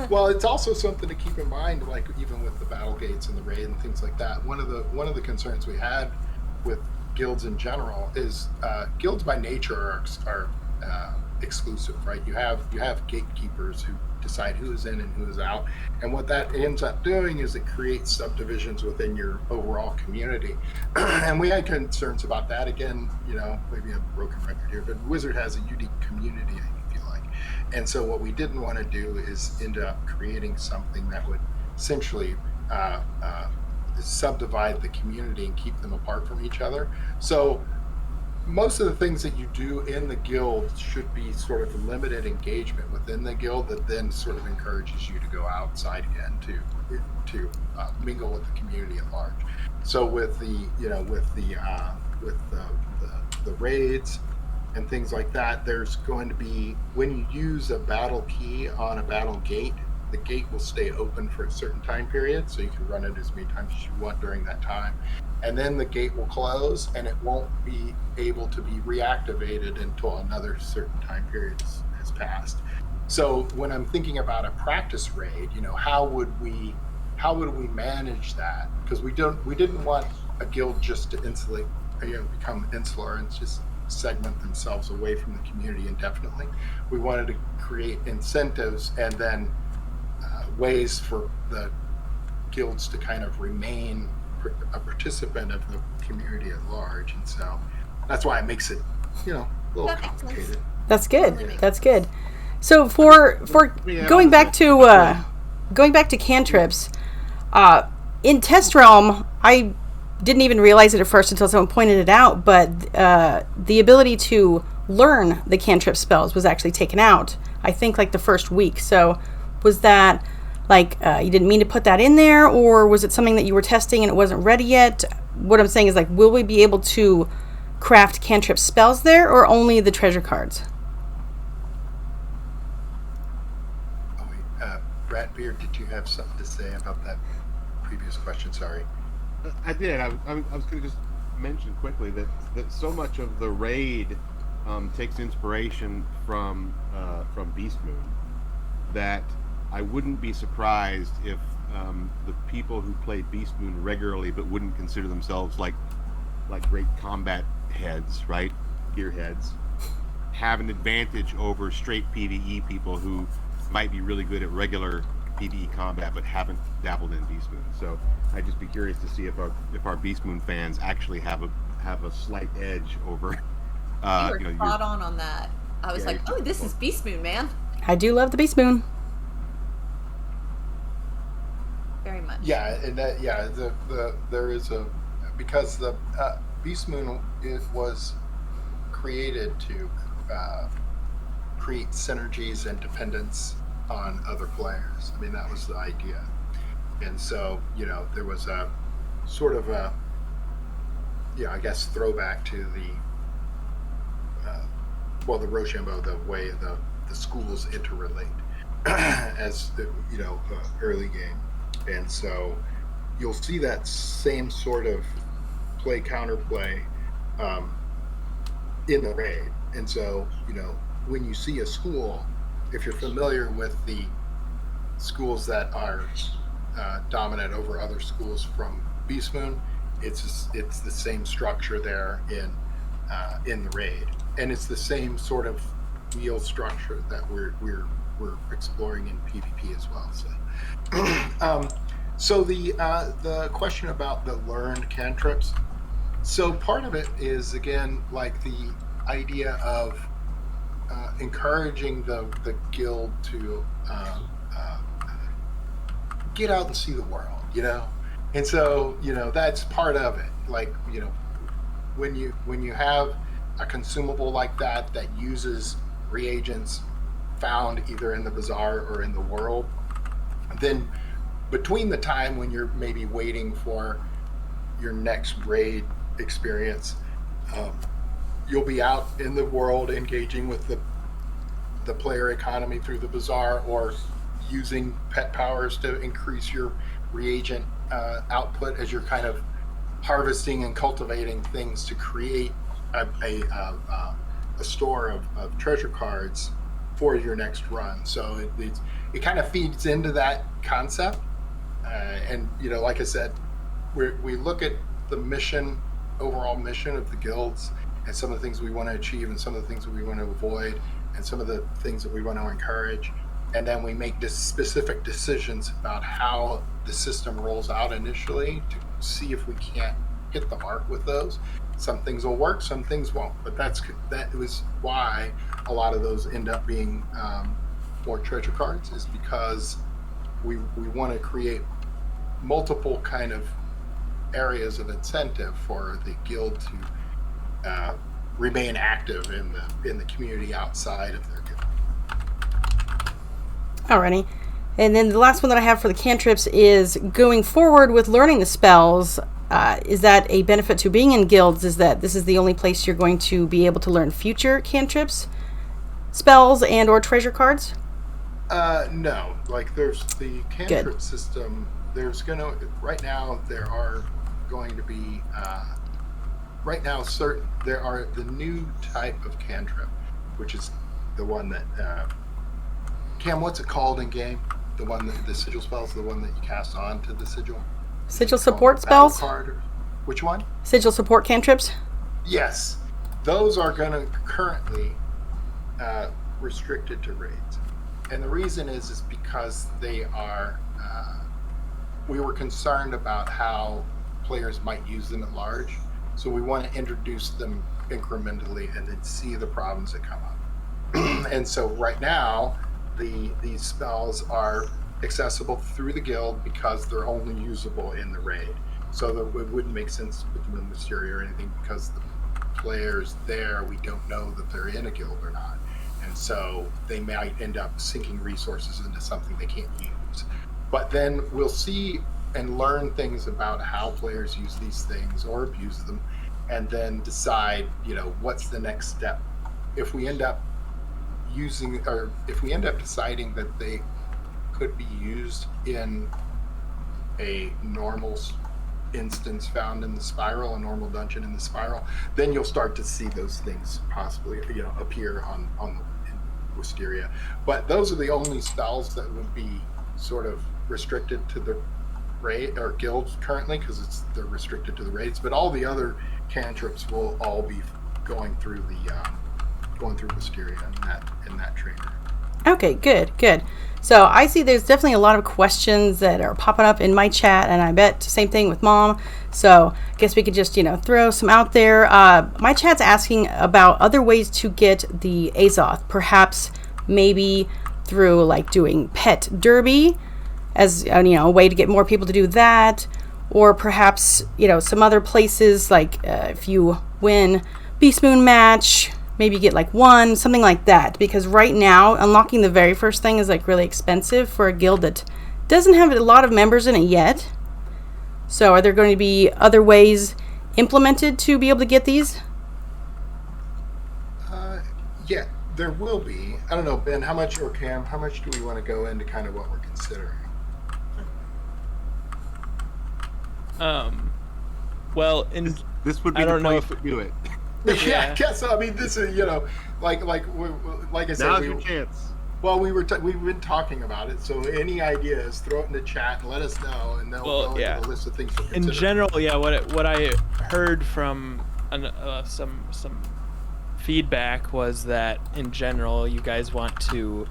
Well, it's also something to keep in mind, like even with the battle gates and the raid and things like that. One of the concerns we had with guilds in general is guilds by nature are exclusive, right? You have gatekeepers who decide who is in and who is out, and what that ends up doing is it creates subdivisions within your overall community. And we had concerns about that. Again, maybe a broken record here, but Wizard has a unique community, I feel like. And so what we didn't want to do is end up creating something that would essentially subdivide the community and keep them apart from each other. So most of the things that you do in the guild should be sort of limited engagement within the guild that then sort of encourages you to go outside again to mingle with the community at large. So with the raids and things like that, there's going to be, when you use a battle key on a battle gate, the gate will stay open for a certain time period, so you can run it as many times as you want during that time. And then the gate will close, and it won't be able to be reactivated until another certain time period has passed. So when I'm thinking about a practice raid, how would we manage that? Because we didn't want a guild just to become insular and just segment themselves away from the community indefinitely. We wanted to create incentives and then ways for the guilds to kind of remain a participant of the community at large, and so that's why it makes it a little complicated. That's good. That's good. So for going back to cantrips, in Test Realm, I didn't even realize it at first until someone pointed it out, but the ability to learn the cantrip spells was actually taken out, I think, like the first week. So was that you didn't mean to put that in there, or was it something that you were testing and it wasn't ready yet? What I'm saying is, will we be able to craft cantrip spells there, or only the treasure cards? Oh wait, Ratbeard, did you have something to say about that previous question? Sorry. I did. I was going to just mention quickly that so much of the raid takes inspiration from Beast Moon, that I wouldn't be surprised if the people who play Beast Moon regularly but wouldn't consider themselves like great combat heads, right? Gearheads, have an advantage over straight PvE people who might be really good at regular PvE combat but haven't dabbled in Beast Moon. So I'd just be curious to see if our Beast Moon fans actually have a slight edge over. You were spot on that. I was this is Beast Moon, man. I do love the Beast Moon. Very much. Yeah, and that there is because the Beast Moon was created to create synergies and dependence on other players. I mean, that was the idea. And so, there was a sort of a, I guess, throwback to the the Rochambeau, the way the schools interrelate as the early game. And so you'll see that same sort of counterplay in the raid. And so, when you see a school, if you're familiar with the schools that are dominant over other schools from Beast Moon, it's the same structure there in the raid, and it's the same sort of wheel structure that we're exploring in PvP as well. So the question about the learned cantrips. So part of it is, again, like the idea of encouraging the guild to get out and see the world, and so that's part of it. Like, when you have a consumable like that uses reagents found either in the bazaar or in the world, then between the time when you're maybe waiting for your next raid experience, you'll be out in the world engaging with the player economy through the bazaar, or using pet powers to increase your reagent output as you're kind of harvesting and cultivating things to create a store of treasure cards for your next run. So it kind of feeds into that concept, and like I said, we look at the mission overall mission of the guilds and some of the things we want to achieve and some of the things that we want to avoid and some of the things that we want to encourage. And then we make specific decisions about how the system rolls out initially to see if we can't hit the mark with those. Some things will work, some things won't. But that was why a lot of those end up being more treasure cards, is because we want to create multiple kind of areas of incentive for the guild to remain active in the community outside of their guild. Alrighty. And then the last one that I have for the cantrips is going forward with learning the spells. Is that a benefit to being in guilds? Is that this is the only place you're going to be able to learn future cantrips, spells, and or treasure cards? No. Like, there's the cantrip system. There's right now there are going to be there are the new type of cantrip, which is the one that Cam, what's it called in game? The one that the sigil spells, the one that you cast on to the sigil. Sigil support spells? Which one? Sigil support cantrips? Yes. Those are going to currently restricted to raids. And the reason is because they are, we were concerned about how players might use them at large. So we want to introduce them incrementally and then see the problems that come up. And so right now, these spells are accessible through the guild because they're only usable in the raid. So that it wouldn't make sense to put them in Mysteria or anything, because the players there, we don't know that they're in a guild or not. And so they might end up sinking resources into something they can't use. But then we'll see and learn things about how players use these things or abuse them, and then decide, what's the next step. If we end up deciding that they could be used in a normal instance found in the spiral, a normal dungeon in the spiral, then you'll start to see those things possibly appear in Wisteria. But those are the only spells that would be sort of restricted to the raid or guilds currently, because they're restricted to the raids. But all the other cantrips will all be going through Wisteria in that trainer. Okay, good. So I see there's definitely a lot of questions that are popping up in my chat, and I bet same thing with Mom. So I guess we could just, throw some out there. My chat's asking about other ways to get the Azoth, perhaps maybe through like doing pet derby as a way to get more people to do that, or perhaps some other places like if you win Beast Moon match, maybe get like one, something like that. Because right now, unlocking the very first thing is like really expensive for a guild that doesn't have a lot of members in it yet. So are there going to be other ways implemented to be able to get these? Yeah, there will be. I don't know, Ben, how much, or Cam, how much do we want to go into kind of what we're considering? Well, this would be the place to do it. Yeah, I guess so. I mean, this is like I said, now's your chance. Well, we've been talking about it. So any ideas, throw it in the chat and let us know, and then we'll go into the list of things to consider. In general, what I heard from some feedback was that in general, you guys want to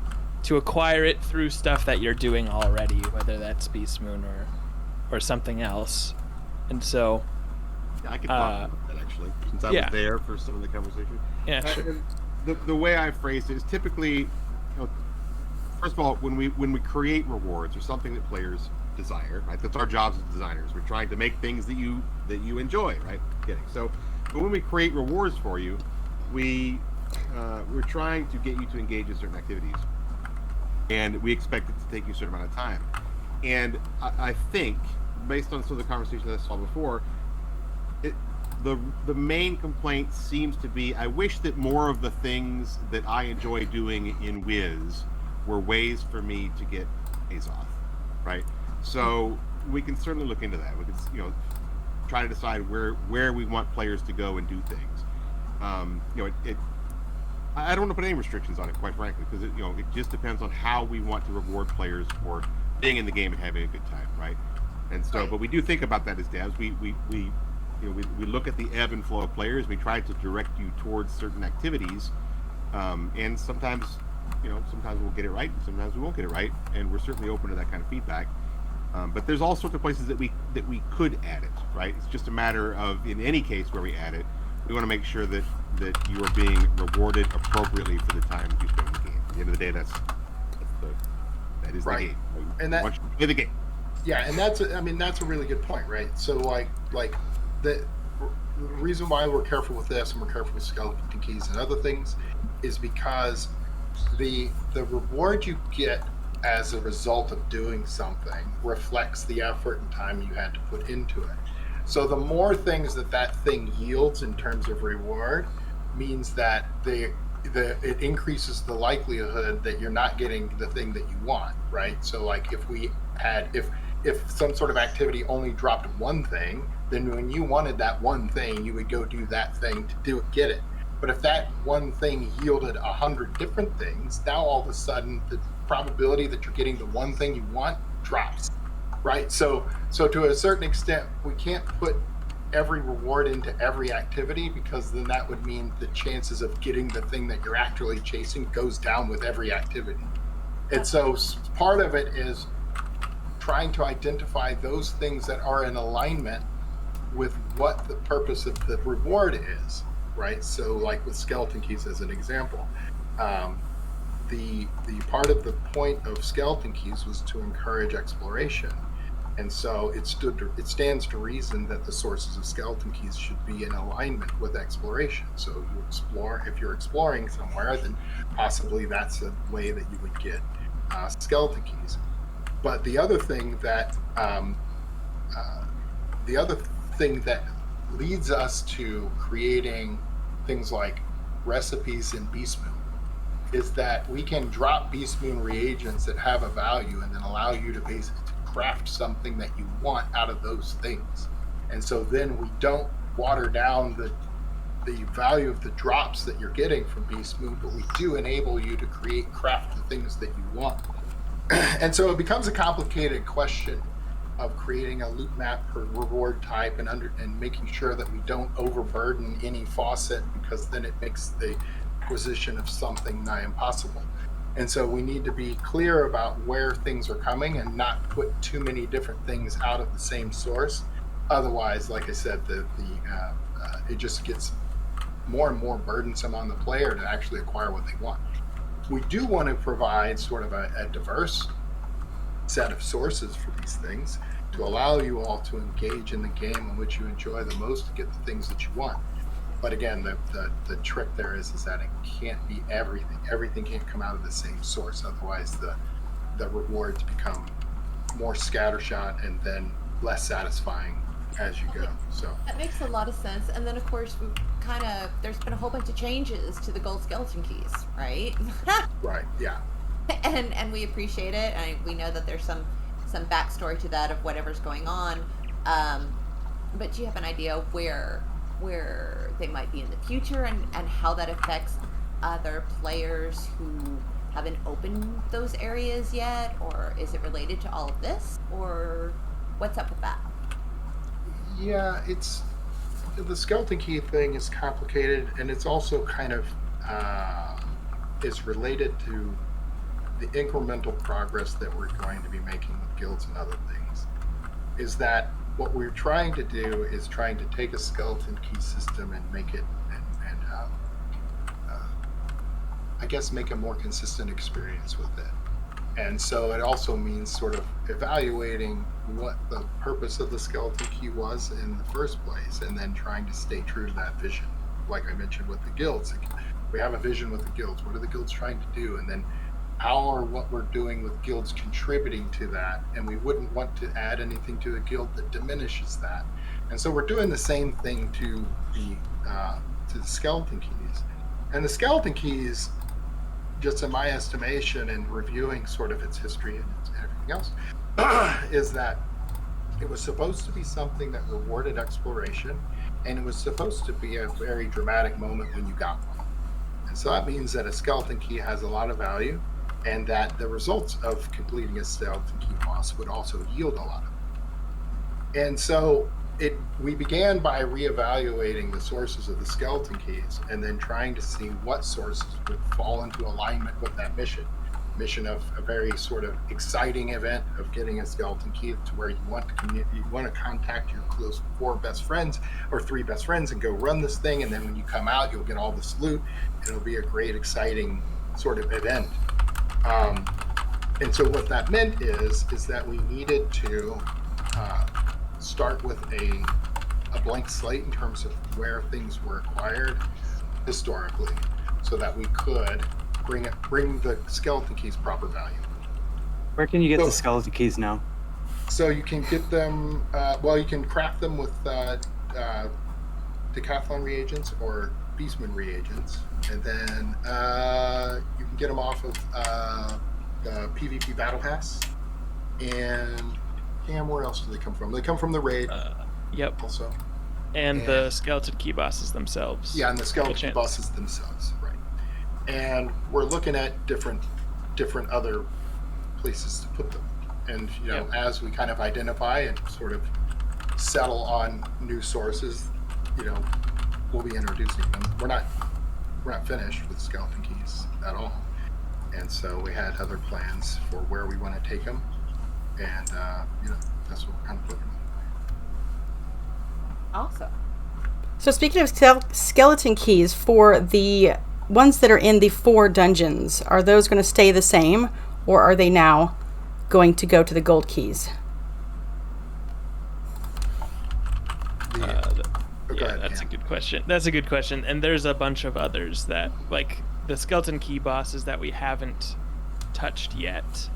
acquire it through stuff that you're doing already, whether that's Beast Moon or something else, and so. Yeah, I could talk about that actually, since I was there for some of the conversation. Yeah, sure. The way I phrased it is typically, first of all, when we create rewards or something that players desire, right? That's our jobs as designers. We're trying to make things that you enjoy, right? So, but when we create rewards for you, we're trying to get you to engage in certain activities, and we expect it to take you a certain amount of time. And I think, based on some of the conversations that I saw before, the main complaint seems to be, I wish that more of the things that I enjoy doing in Wiz were ways for me to get Azoth, right? So we can certainly look into that. We can, try to decide where we want players to go and do things. I don't want to put any restrictions on it, quite frankly, because it just depends on how we want to reward players for being in the game and having a good time, right? And so, but we do think about that as devs. We we look at the ebb and flow of players. We try to direct you towards certain activities, and sometimes we'll get it right, and sometimes we won't get it right, and we're certainly open to that kind of feedback. But there's all sorts of places that we could add it, right? It's just a matter of, in any case where we add it, we want to make sure that you are being rewarded appropriately for the time that you spend in the game. At the end of the day, that is the game. And that, once you play the game. Yeah, and that's a really good point, right? So like the reason why we're careful with this and we're careful with skeleton keys and other things is because the reward you get as a result of doing something reflects the effort and time you had to put into it. So the more things that thing yields in terms of reward means that it increases the likelihood that you're not getting the thing that you want, right? So like if some sort of activity only dropped one thing, then when you wanted that one thing, you would go do that thing to get it. But if that one thing yielded 100 different things, now all of a sudden the probability that you're getting the one thing you want drops, right? So to a certain extent, we can't put every reward into every activity, because then that would mean the chances of getting the thing that you're actually chasing goes down with every activity. And so part of it is trying to identify those things that are in alignment with what the purpose of the reward is, right? So like with skeleton keys as an example, the part of the point of skeleton keys was to encourage exploration. And so it stands to reason that the sources of skeleton keys should be in alignment with exploration. So if you're exploring somewhere, then possibly that's a way that you would get skeleton keys. But the other thing that leads us to creating things like recipes in Beast Moon is that we can drop Beast Moon reagents that have a value and then allow you to basically craft something that you want out of those things. And so then we don't water down the value of the drops that you're getting from Beast Moon, but we do enable you to craft the things that you want. And so it becomes a complicated question of creating a loop map per reward type and making sure that we don't overburden any faucet, because then it makes the acquisition of something nigh impossible. And so we need to be clear about where things are coming and not put too many different things out of the same source. Otherwise, like I said, it just gets more and more burdensome on the player to actually acquire what they want. We do want to provide sort of a diverse set of sources for these things to allow you all to engage in the game in which you enjoy the most to get the things that you want. But again, the trick there is that it can't be everything. Everything can't come out of the same source. Otherwise, the rewards become more scattershot and then less satisfying as you go. So that makes a lot of sense. And then, of course, there's been a whole bunch of changes to the gold skeleton keys, right? Right. Yeah. And we appreciate it, and we know that there's some backstory to that of whatever's going on. But do you have an idea where they might be in the future and how that affects other players who haven't opened those areas yet? Or is it related to all of this? Or what's up with that? Yeah, the skeleton key thing is complicated, and it's also kind of is related to the incremental progress that we're going to be making with guilds and other things. Is that what we're trying to do is trying to take a skeleton key system and make it make a more consistent experience with it. And so it also means sort of evaluating what the purpose of the skeleton key was in the first place, and then trying to stay true to that vision. Like I mentioned with the guilds, we have a vision with the guilds. What are the guilds trying to do? And then how are what we're doing with guilds contributing to that? And we wouldn't want to add anything to a guild that diminishes that. And so we're doing the same thing to the skeleton keys. And the skeleton keys, just in my estimation and reviewing sort of its history and everything else, is that it was supposed to be something that rewarded exploration, and it was supposed to be a very dramatic moment when you got one. And so that means that a skeleton key has a lot of value, and that the results of completing a skeleton key boss would also yield a lot of it. And so we began by reevaluating the sources of the skeleton keys and then trying to see what sources would fall into alignment with that mission of a very sort of exciting event of getting a skeleton key to where you want to contact your close 4 best friends or 3 best friends and go run this thing, and then when you come out you'll get all this loot. It'll be a great exciting sort of event. And so what that meant is that we needed to start with a blank slate in terms of where things were acquired historically, so that we could bring the skeleton keys proper value. Where can you get the skeleton keys now? So you can get them. You can craft them with decathlon reagents or beastman reagents, and then you can get them off of the PvP Battle Pass. And where else do they come from? They come from the raid. Yep. Also. And the skeleton key bosses themselves. Yeah, and the skeleton key bosses themselves, right. And we're looking at different other places to put them. And, as we kind of identify and sort of settle on new sources, we'll be introducing them. We're not finished with skeleton keys at all. And so we had other plans for where we want to take them. And, that's what we're kind of looking at. Awesome. So speaking of skeleton keys, for the ones that are in the 4 dungeons, are those going to stay the same, or are they now going to go to the gold keys? That's a good question. And there's a bunch of others that, like the skeleton key bosses that we haven't touched yet.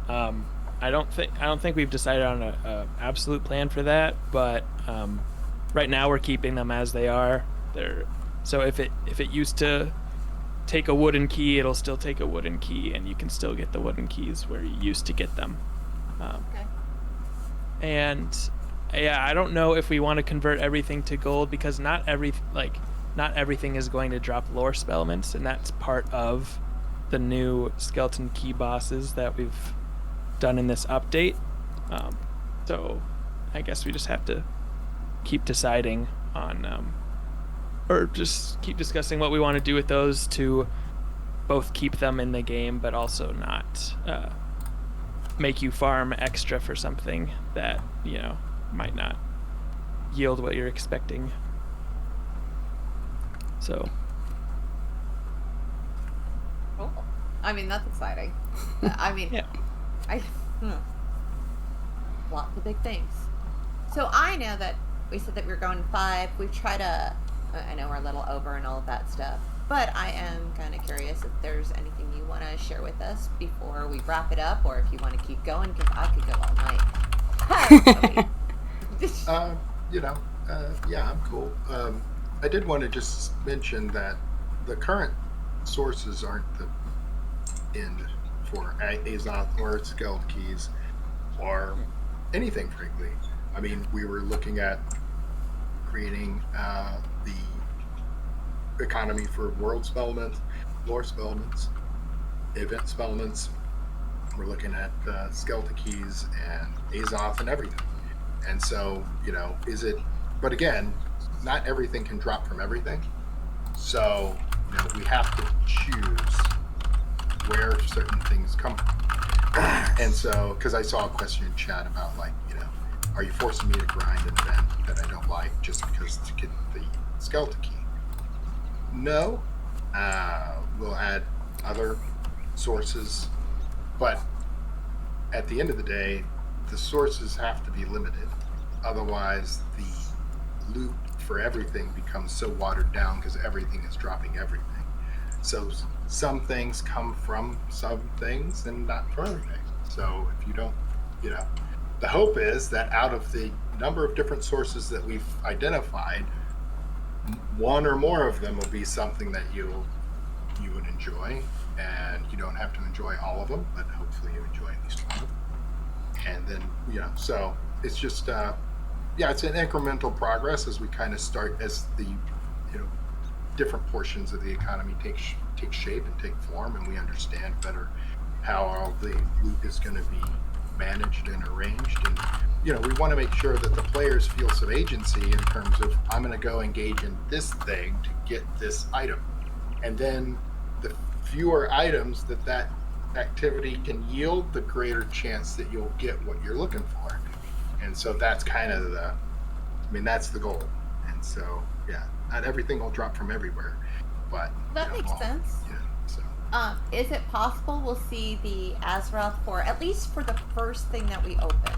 I don't think we've decided on a absolute plan for that, but right now we're keeping them as they are. So if it used to take a wooden key, it'll still take a wooden key, and you can still get the wooden keys where you used to get them. Okay. And I don't know if we want to convert everything to gold, because not everything is going to drop lore spellments, and that's part of the new skeleton key bosses that we've done in this update. So I guess we just have to keep deciding on or just keep discussing what we want to do with those to both keep them in the game but also not make you farm extra for something that might not yield what you're expecting. So cool. I mean, that's exciting. yeah. Lots of big things. So I know that we said that we were going 5. We've tried to, I know we're a little over and all of that stuff, but I am kind of curious if there's anything you want to share with us before we wrap it up, or if you want to keep going, because I could go all night. I'm cool. I did want to just mention that the current sources aren't the end for Azoth or skeleton keys or anything, frankly. I mean, we were looking at creating the economy for world spellments, lore spellments, event spellments. We're looking at skeleton keys and Azoth and everything. And so, but again, not everything can drop from everything. So, we have to choose where certain things come from. And so, because I saw a question in chat about, are you forcing me to grind an event that I don't like just because to get the skeleton key? No. We'll add other sources, but at the end of the day, the sources have to be limited. Otherwise, the loot for everything becomes so watered down because everything is dropping everything. So some things come from some things and not from everything. So if you don't, the hope is that out of the number of different sources that we've identified, one or more of them will be something that you would enjoy, and you don't have to enjoy all of them, but hopefully you enjoy at least one. And then, so it's just, it's an incremental progress as we kind of start, as the, different portions of the economy take shape and take form, and we understand better how all the loot is going to be managed and arranged. And we want to make sure that the players feel some agency in terms of, I'm going to go engage in this thing to get this item, and then the fewer items that activity can yield, the greater chance that you'll get what you're looking for. And so that's kind of that's the goal. And so not everything will drop from everywhere, but that makes sense. Is it possible we'll see the Azeroth for, at least for the first thing that we open?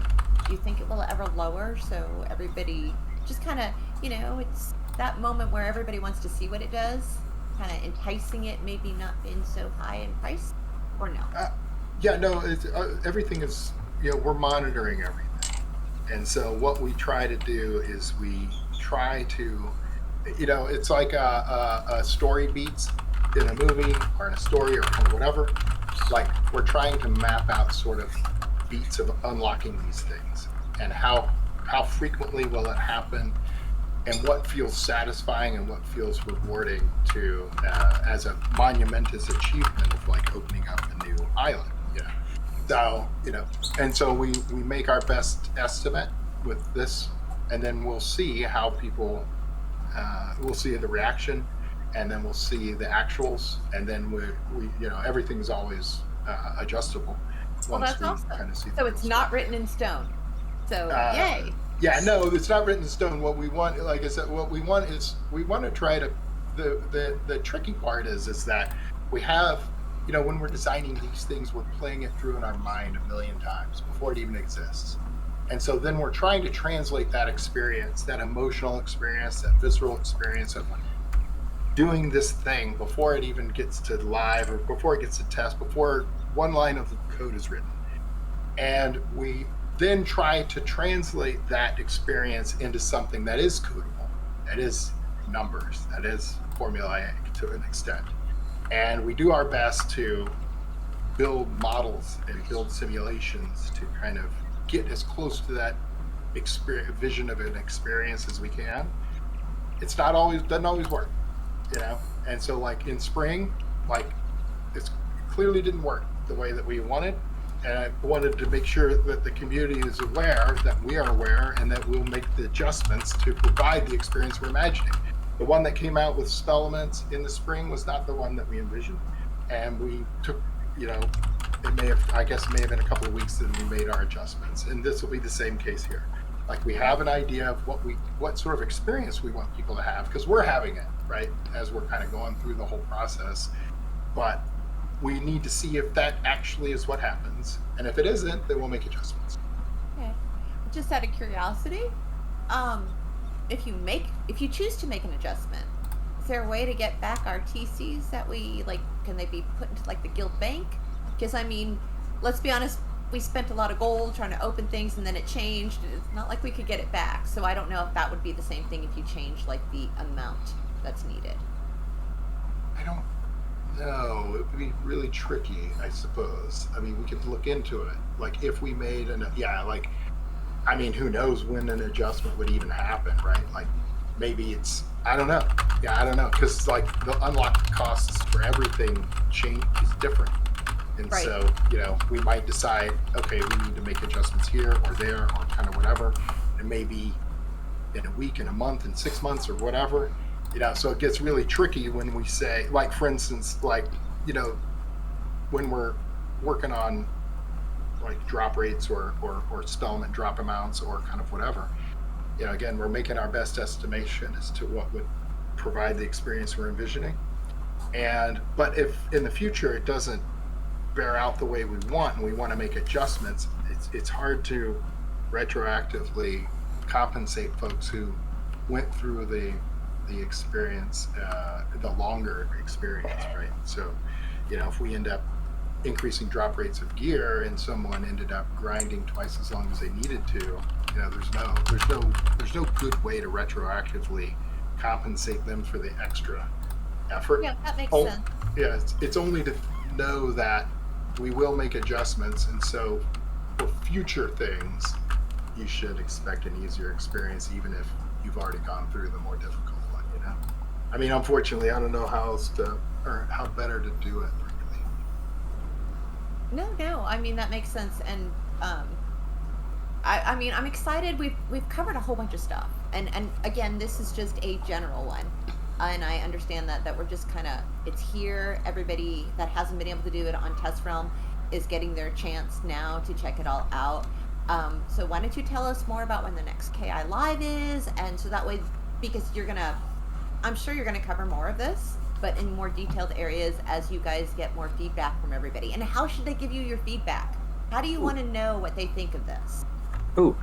Do you think it will ever lower, so everybody just kind of, it's that moment where everybody wants to see what it does, kind of enticing it, maybe not being so high in price, or no? It's, everything is, we're monitoring everything. And so what we try to do is we try to, it's like a story beats in a movie or in a story or kind of whatever. Like, we're trying to map out sort of beats of unlocking these things, and how frequently will it happen, and what feels satisfying and what feels rewarding to as a monumentous achievement of like opening up a new island. So and so we make our best estimate with this, and then we'll see how people we'll see the reaction, and then we'll see the actuals, and then we everything's always adjustable. Well, that's awesome. So it's not written in stone. So yay. Yeah, no, it's not written in stone. What we want, like I said, what we want is we want to try to. The tricky part is that we have, when we're designing these things, we're playing it through in our mind a million times before it even exists. And so then we're trying to translate that experience, that emotional experience, that visceral experience of doing this thing before it even gets to live, or before it gets to test, before one line of code is written. And we then try to translate that experience into something that is codable, that is numbers, that is formulaic to an extent. And we do our best to build models and build simulations to kind of get as close to that vision of an experience as we can. It's not always, doesn't always work, And so like in spring, like it clearly didn't work the way that we wanted. And I wanted to make sure that the community is aware, that we are aware, and that we'll make the adjustments to provide the experience we're imagining. The one that came out with spell elements in the spring was not the one that we envisioned. And we took, it may have been a couple of weeks that we made our adjustments. And this will be the same case here. Like, we have an idea of what sort of experience we want people to have, because we're having it, right, as we're kind of going through the whole process. But we need to see if that actually is what happens. And if it isn't, then we'll make adjustments. Okay. Just out of curiosity, if you choose to make an adjustment, is there a way to get back our TCs that we, like, can they be put into, like, the guild bank? Because, let's be honest, we spent a lot of gold trying to open things, and then it changed. It's not like we could get it back. So I don't know if that would be the same thing if you change, like, the amount that's needed. I don't know. It would be really tricky, I suppose. We could look into it. Like, if we made who knows when an adjustment would even happen, right? Like, maybe it's, I don't know. Yeah, I don't know. Because, like, the unlock costs for everything is different. And right. So, we might decide, okay, we need to make adjustments here or there or kind of whatever. And maybe in a week, in a month, in 6 months or whatever. So it gets really tricky when we say, like, for instance, like, when we're working on, like, drop rates or spellment drop amounts or kind of whatever, again, we're making our best estimation as to what would provide the experience we're envisioning. But if in the future it doesn't bear out the way we want and we want to make adjustments, it's hard to retroactively compensate folks who went through the experience, the longer experience, right? So, if we end up increasing drop rates of gear and someone ended up grinding twice as long as they needed to, there's no good way to retroactively compensate them for the extra effort. Yeah, that makes sense. Yeah, it's only to know that we will make adjustments, and so for future things, you should expect an easier experience, even if you've already gone through the more difficult one. Unfortunately, I don't know how better to do it. Really. No, that makes sense. And I mean, I'm excited. We've covered a whole bunch of stuff, and again, this is just a general one, and I understand that we're just kind of, it's here. Everybody that hasn't been able to do it on Test Realm is getting their chance now to check it all out. So why don't you tell us more about when the next KI Live is, and so that way, because I'm sure you're gonna cover more of this, but in more detailed areas as you guys get more feedback from everybody. And how should they give you your feedback? How do you want to know what they think of this? Ooh,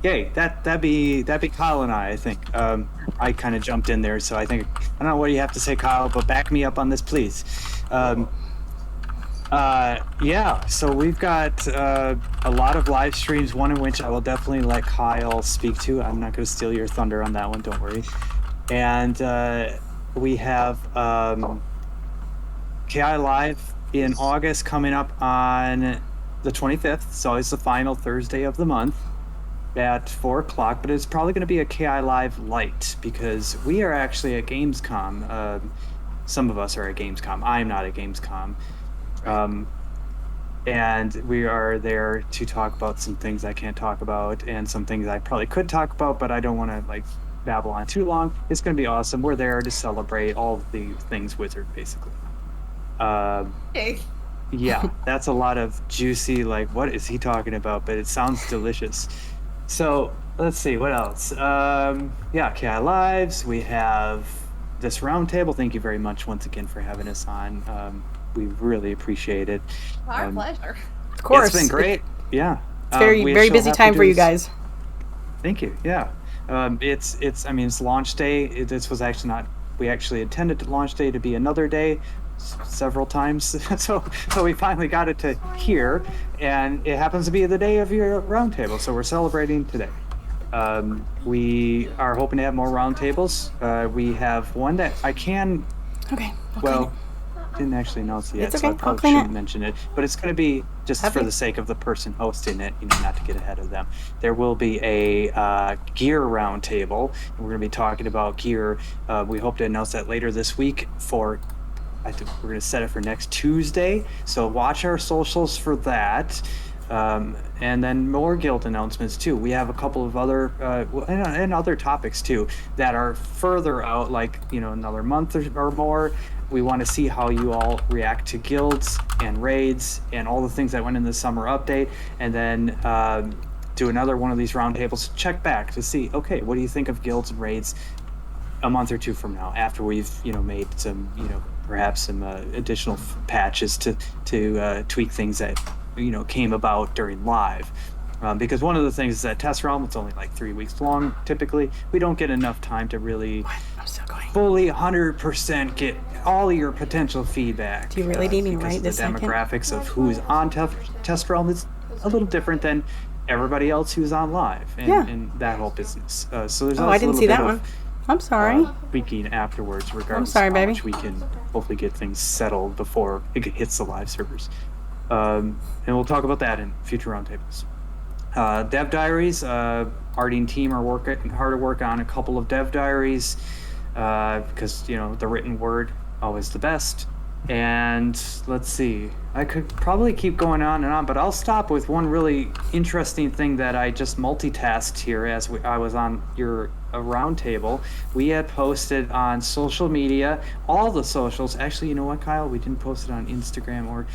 yay! That'd be Kyle and I think. I kind of jumped in there, so I don't know what you have to say, Kyle, but back me up on this, please. Yeah. So we've got a lot of live streams. One in which I will definitely let Kyle speak to. I'm not going to steal your thunder on that one. Don't worry. And we have KI Live in August coming up on the 25th. It's always the final Thursday of the month at 4 o'clock, but it's probably going to be a KI Live Light because we are actually at Gamescom. Some of us are at Gamescom. I'm not at Gamescom. And we are there to talk about some things I can't talk about and some things I probably could talk about, but I don't want to babble on too long. It's going to be awesome. We're there to celebrate all the things Wizard, basically. Yeah, that's a lot of juicy, what is he talking about? But it sounds delicious. So let's see, what else? Yeah, KI Lives. We have this roundtable. Thank you very much once again for having us on. We really appreciate it. Our pleasure. Of course. It's been great. Yeah. It's very busy time for you guys. Thank you. Yeah. It's launch day. This was actually not, we actually intended launch day to be another day several times. so we finally got it to here, and it happens to be the day of your roundtable. So we're celebrating today. We are hoping to have more roundtables. We have one that I can, didn't actually announce it yet, so I probably shouldn't mention it. But it's going to be just for the sake of the person hosting it, not to get ahead of them. There will be a gear roundtable, and we're going to be talking about gear. We hope to announce that later this week. I think we're going to set it for next Tuesday. So watch our socials for that. And then more guild announcements too. We have a couple of other and other topics too that are further out, another month or more. We want to see how you all react to guilds and raids and all the things that went in the summer update, and then do another one of these roundtables. Check back to see, okay, what do you think of guilds and raids a month or two from now, after we've made some perhaps some additional patches to tweak things that came about during live. Because one of the things is that Test Realm, it's only 3 weeks long typically. We don't get enough time to really fully 100% get all of your potential feedback. Do you really need me right this second? Because the demographics of who's on Test Realm is a little different than everybody else who's on live and that whole business. So there's I didn't see that one. I'm sorry. Tweaking afterwards, regardless of how much we can hopefully get things settled before it hits the live servers. And we'll talk about that in future roundtables. Dev diaries. Artie and team are working hard to work on a couple of dev diaries because the written word always the best. And let's see, I could probably keep going on and on, but I'll stop with one really interesting thing that I just multitasked here as I was on your roundtable. We had posted on social media, all the socials. Actually, you know what, Kyle? We didn't post it on Instagram or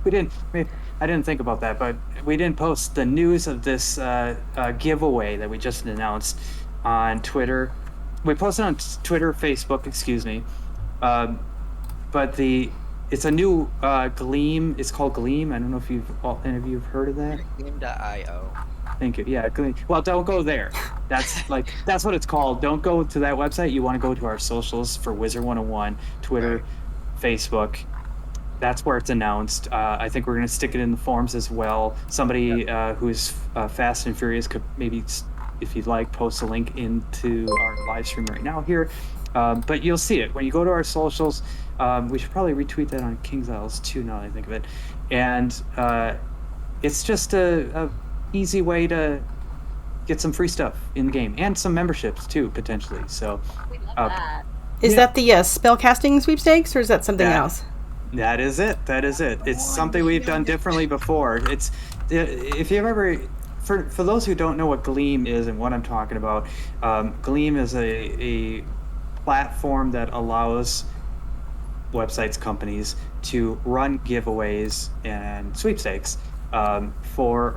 we didn't. I didn't think about that, but we didn't post the news of this giveaway that we just announced on Twitter. We posted on Twitter, Facebook, excuse me. But it's a new Gleam. It's called Gleam. I don't know if any of you have heard of that. Gleam.io. Thank you. Yeah, Gleam. Well, don't go there. That's that's what it's called. Don't go to that website. You want to go to our socials for Wizard101, Twitter, Facebook. That's where it's announced. I think we're going to stick it in the forums as well. Somebody who's fast and furious could maybe, if you'd like, post a link into our live stream right now here. But you'll see it when you go to our socials. We should probably retweet that on King's Isles too, now that I think of it. And it's just a easy way to get some free stuff in the game and some memberships too, potentially. So we love that. Is that the spellcasting sweepstakes, or is that something else? That is it. It's something we've done differently before. It's if you've ever, for those who don't know what Gleam is and what I'm talking about, Gleam is a platform that allows websites, companies to run giveaways and sweepstakes for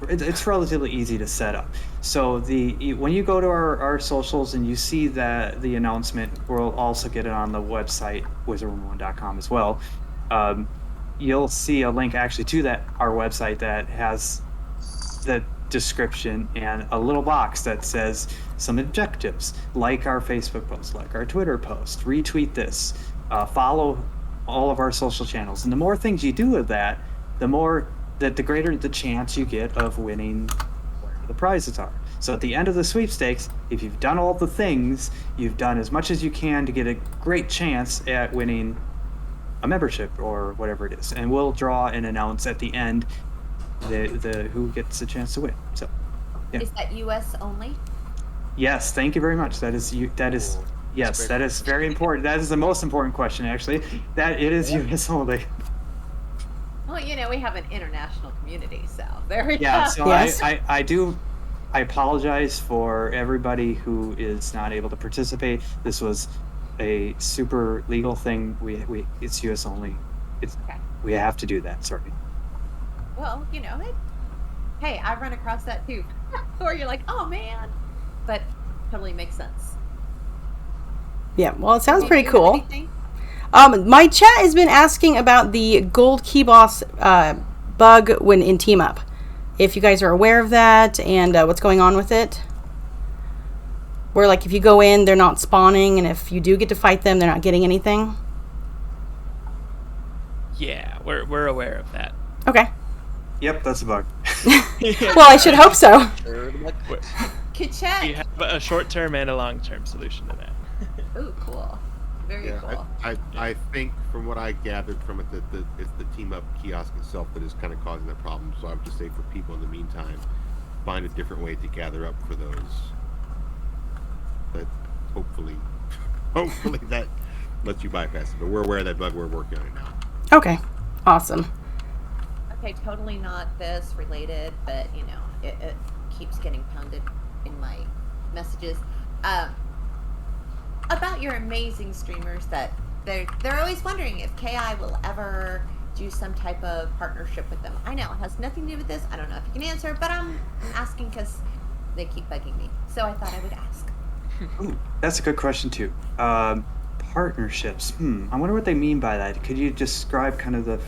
it's relatively easy to set up. So when you go to our socials and you see that the announcement, we'll also get it on the website Wizard101.com as well. You'll see a link actually to our website that has the description and a little box that says some objectives, like our Facebook post, like our Twitter post, retweet this, follow all of our social channels. And the more things you do with that, the greater the chance you get of winning whatever the prizes are. So at the end of the sweepstakes, if you've done all the things, you've done as much as you can to get a great chance at winning a membership or whatever it is. And we'll draw and announce at the end the who gets a chance to win. So yeah. Is that US only? Yes, thank you very much. That is yes, that is very important. That is the most important question, actually. That it is US only. Well, we have an international community, so there we go. Yeah, so Yes. I apologize for everybody who is not able to participate. This was a super legal thing. It's US only. Okay. We have to do that. Sorry. Well, hey, I run across that too. Or you're like, oh man, but totally makes sense. Yeah, well, it sounds Do pretty you have cool. anything? My chat has been asking about the gold key boss bug when in team up. If you guys are aware of that and what's going on with it. Where, like, if you go in, they're not spawning, and if you do get to fight them, they're not getting anything. Yeah, we're aware of that. Okay. Yep, that's a bug. Well, I should hope so. Could chat. We have a short-term and a long-term solution to that. Ooh, cool. Very cool. I think from what I gathered from it that it's the team up kiosk itself that is kind of causing that problem. So I would just say for people in the meantime, find a different way to gather up for those. That hopefully that lets you bypass it. But we're aware of that bug. We're working on it now. Okay. Awesome. Okay, totally not this related, but it keeps getting pounded in my messages. About your amazing streamers that they're always wondering if KI will ever do some type of partnership with them. I know it has nothing to do with this. I don't know if you can answer, but I'm asking because they keep bugging me. So I thought I would ask. Ooh, that's a good question too. Partnerships. I wonder what they mean by that. Could you describe kind of the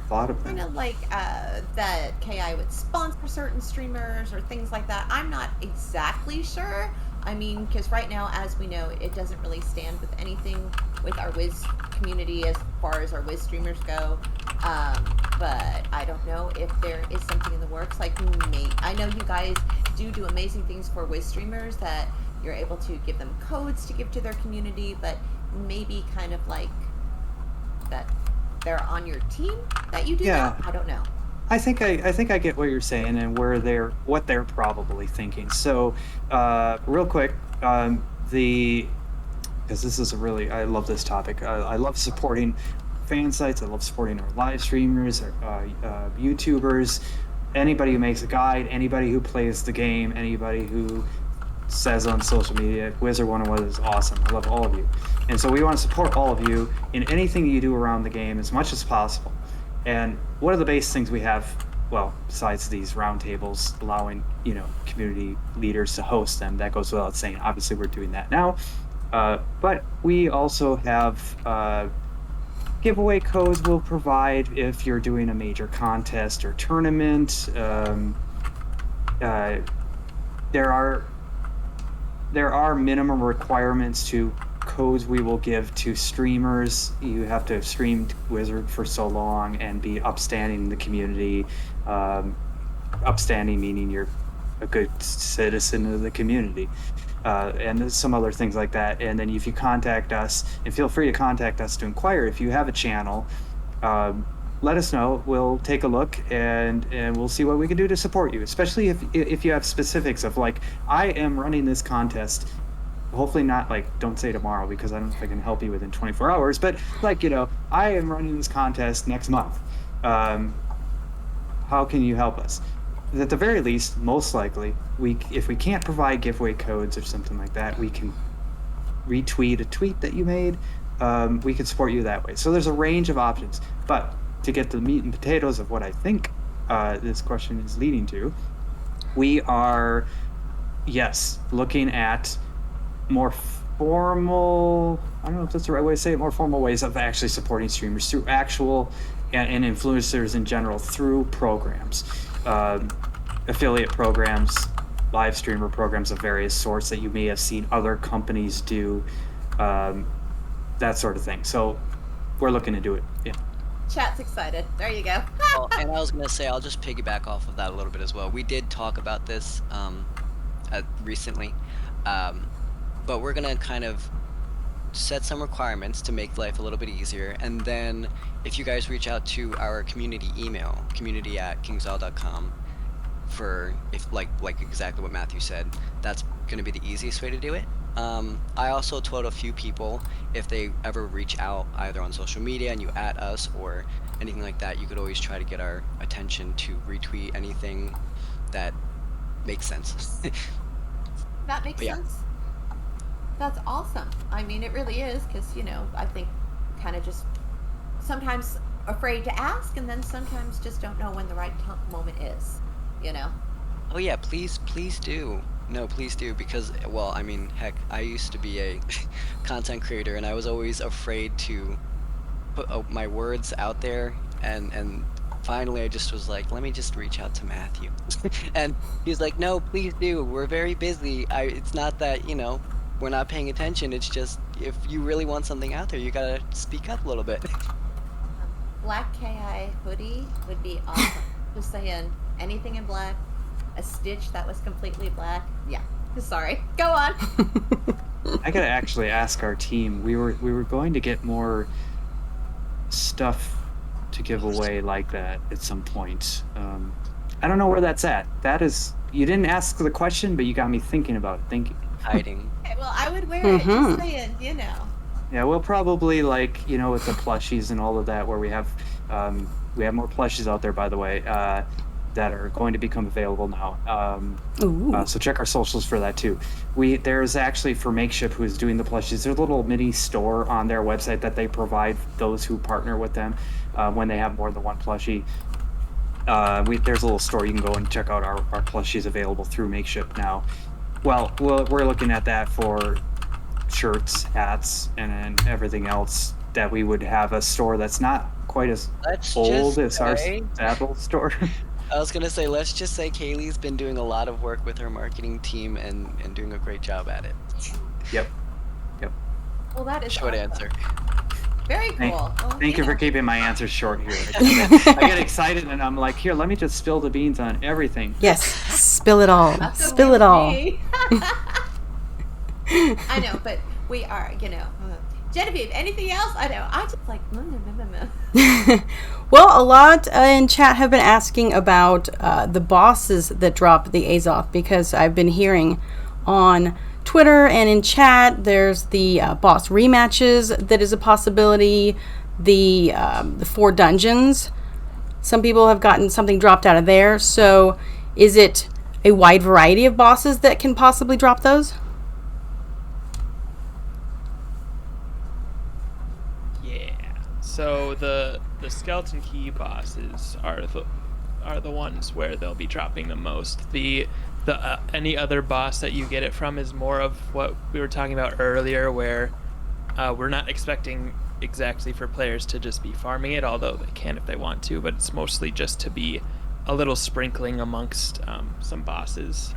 thought of that? Kind of like that KI would sponsor certain streamers or things like that. I'm not exactly sure. I mean, because right now, as we know, it doesn't really stand with anything with our Wiz community as far as our Wiz streamers go. But I don't know if there is something in the works. Like, I know you guys do amazing things for Wiz streamers that you're able to give them codes to give to their community, but maybe kind of like that they're on your team that you do that? I don't know. I think I get what you're saying and what they're probably thinking. So, real quick, because this is I love this topic. I love supporting fan sites. I love supporting our live streamers, our YouTubers, anybody who makes a guide, anybody who plays the game, anybody who says on social media, Wizard101 is awesome. I love all of you. And so we want to support all of you in anything you do around the game as much as possible. And one of the base things we have, well, besides these roundtables allowing, community leaders to host them, that goes without saying. Obviously, we're doing that now. But we also have giveaway codes we'll provide if you're doing a major contest or tournament. There are minimum requirements to codes we will give to streamers. You have to have streamed Wizard for so long and be upstanding in the community. Upstanding meaning you're a good citizen of the community. And there's some other things like that. And then if you contact us, and feel free to contact us to inquire if you have a channel, let us know. We'll take a look and we'll see what we can do to support you, especially if you have specifics of like, I am running this contest hopefully not like, don't say tomorrow, because I don't know if I can help you within 24 hours, but like, I am running this contest next month. How can you help us? At the very least, most likely, if we can't provide giveaway codes or something like that, we can retweet a tweet that you made. We can support you that way. So there's a range of options. But to get the meat and potatoes of what I think this question is leading to, we are, yes, looking at more formal, I don't know if that's the right way to say it, more formal ways of actually supporting streamers through actual and influencers in general through programs, affiliate programs, live streamer programs of various sorts that you may have seen other companies do, that sort of thing. So we're looking to do it. Yeah. Chat's excited. There you go. Well, and I was going to say, I'll just piggyback off of that a little bit as well. We did talk about this recently, but we're going to kind of set some requirements to make life a little bit easier, and then if you guys reach out to our community email, community@kingsall.com, for if like exactly what Matthew said, that's going to be the easiest way to do it. I also told a few people, if they ever reach out either on social media and you at us or anything like that, you could always try to get our attention to retweet anything that makes sense. That makes sense. That's awesome. I mean, it really is, because, I think kind of just sometimes afraid to ask, and then sometimes just don't know when the right moment is, Oh, yeah, please do. No, please do, because, well, I mean, heck, I used to be a content creator, and I was always afraid to put my words out there, and finally I just was like, let me just reach out to Matthew. And he's like, no, please do. We're very busy. It's not that, we're not paying attention. It's just, if you really want something out there, you gotta speak up a little bit. Black KI hoodie would be awesome. Just saying, anything in black, a stitch that was completely black. Yeah, sorry. Go on. I gotta actually ask our team. We were going to get more stuff to give away like that at some point. I don't know where that's at. That is, you didn't ask the question, but you got me thinking about it. Thank you. Hiding. Okay, well, I would wear it, just saying, Yeah, we'll probably, like, with the plushies and all of that, where we have more plushies out there, by the way, that are going to become available now. So check our socials for that too. There's actually, for Makeshift, who is doing the plushies, there's a little mini store on their website that they provide those who partner with them when they have more than one plushie. There's a little store you can go and check out our plushies available through Makeshift now. Well, we're looking at that for shirts, hats, and then everything else, that we would have a store that's not quite as old as our Apple store. I was going to say, let's just say Kaylee's been doing a lot of work with her marketing team and doing a great job at it. Yep. Well, that is short awesome. answer. Very cool. Thank you for keeping my answers short here. I get excited and I'm like, here, let me just spill the beans on everything. Yes, spill it all. Spill it all. I know, but we are, Genevieve, anything else? I know. I just like. Well, a lot in chat have been asking about the bosses that drop the Azoth, because I've been hearing on Twitter and in chat there's the boss rematches that is a possibility. The 4 dungeons. Some people have gotten something dropped out of there. So, is it a wide variety of bosses that can possibly drop those? So the skeleton key bosses are the ones where they'll be dropping the most. The any other boss that you get it from is more of what we were talking about earlier, where we're not expecting exactly for players to just be farming it, although they can if they want to, but it's mostly just to be a little sprinkling amongst some bosses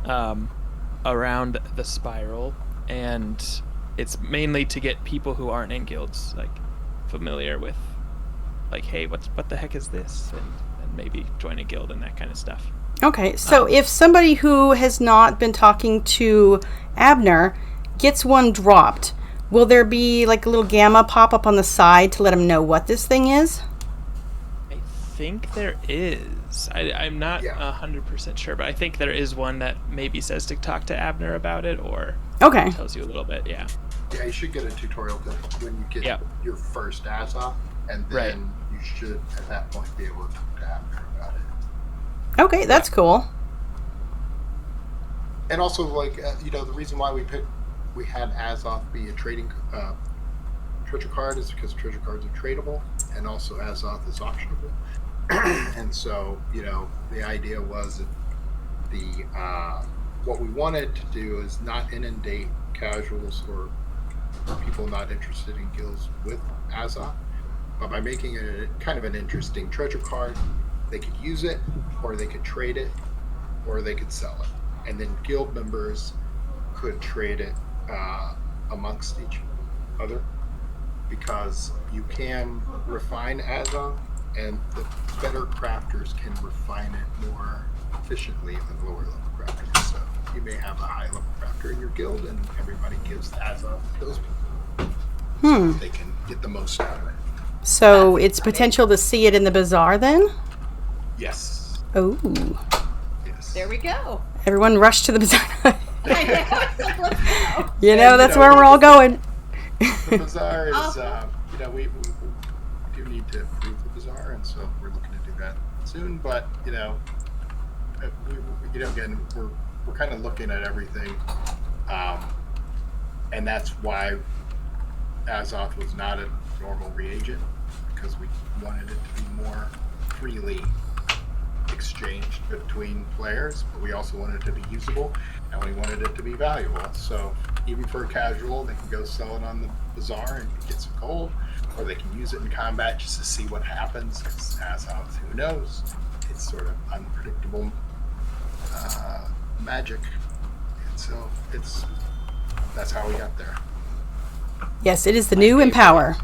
around the spiral, and it's mainly to get people who aren't in guilds familiar with, hey, what the heck is this, and maybe join a guild and that kind of stuff. Okay, so if somebody who has not been talking to Abner gets one dropped, will there be like a little gamma pop up on the side to let them know what this thing is? I think there is. I'm not 100% sure, but I think there is one that maybe says to talk to Abner about it, or Okay. Tells you a little bit, yeah. Yeah, you should get a tutorial when you get your first Azoth, and then you should, at that point, be able to talk to Abner about it. Okay, that's cool. And also, like, the reason why we had Azoth be a trading treasure card is because treasure cards are tradable, and also Azoth is auctionable. And so, the idea was that what we wanted to do is not inundate casuals or people not interested in guilds with Azoth, but by making it kind of an interesting treasure card, they could use it, or they could trade it, or they could sell it. And then guild members could trade it amongst each other, because you can refine Azoth, and the better crafters can refine it more efficiently than lower level crafters. So you may have a high level crafter in your guild, and everybody gives Azoth to those people. So they can get the most out of it. So it's potential to see it in the bazaar then? Yes. Oh. Yes. There we go. Everyone rush to the bazaar. I know. It's like, let's go. That's where we're all going. The bazaar is, we do need to improve the bazaar, and so we're looking to do that soon. But again, we're kind of looking at everything, and that's why Azoth was not a normal reagent, because we wanted it to be more freely exchanged between players, but we also wanted it to be usable, and we wanted it to be valuable. So even for a casual, they can go sell it on the bazaar and get some gold, or they can use it in combat just to see what happens, because Azoth, who knows, it's sort of unpredictable magic. And so that's how we got there. Yes, it is the new Empower.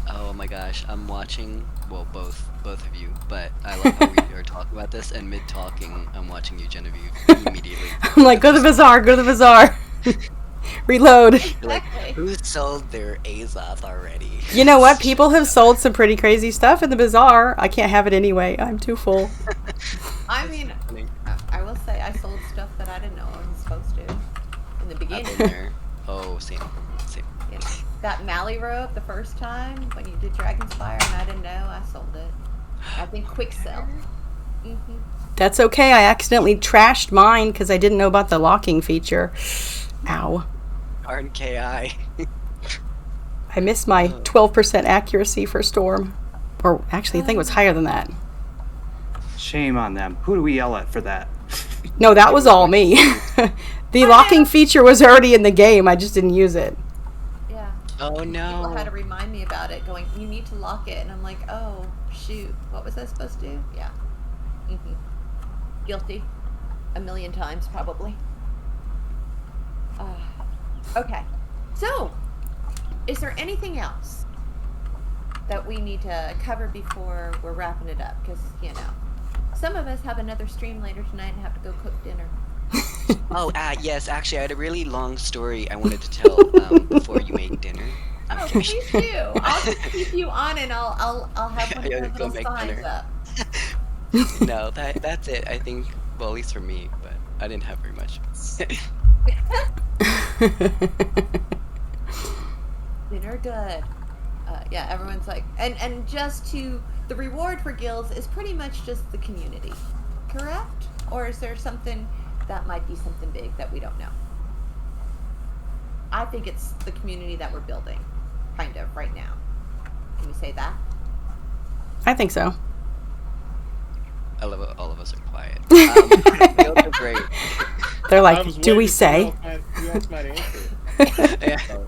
Oh my gosh, I'm watching, well, both of you, but I love how we are talking about this, and mid-talking, I'm watching you, Genevieve, immediately. I'm like, go to the bazaar. Reload. You're like, who sold their Azoth already? You know what? People have sold some pretty crazy stuff in the bazaar. I can't have it anyway. I'm too full. I mean, I will say I sold stuff that I didn't know I was supposed to in the beginning. I've been there. Oh, same. You know, that Mally robe the first time when you did Dragonspire and I didn't know, I sold it. I've been quick sell. Mm-hmm. That's okay. I accidentally trashed mine because I didn't know about the locking feature. Ow. Darn KI. I missed my 12% accuracy for Storm. Or actually, I think it was higher than that. Shame on them. Who do we yell at for that? No, that was all me. The locking feature was already in the game. I just didn't use it. Yeah. Oh no. People had to remind me about it, going, you need to lock it. And I'm like, oh, shoot. What was I supposed to do? Yeah. Mm-hmm. Guilty. 1,000,000 times, probably. Okay. So, is there anything else that we need to cover before we're wrapping it up? Because, some of us have another stream later tonight and have to go cook dinner. Oh, yes, actually, I had a really long story I wanted to tell before you make dinner. Oh, please do. I'll just keep you on and I'll have one of those little signs dinner. up. No, that's it. I think, well, at least for me, but I didn't have very much. Dinner good. Yeah, everyone's like, and just to, the reward for guilds is pretty much just the community, correct? Or is there something that might be something big that we don't know? I think it's the community that we're building, kind of, right now. Can we say that? I think so. I love it. All of us are quiet. Guilds are great. They're like, do we say? Yeah,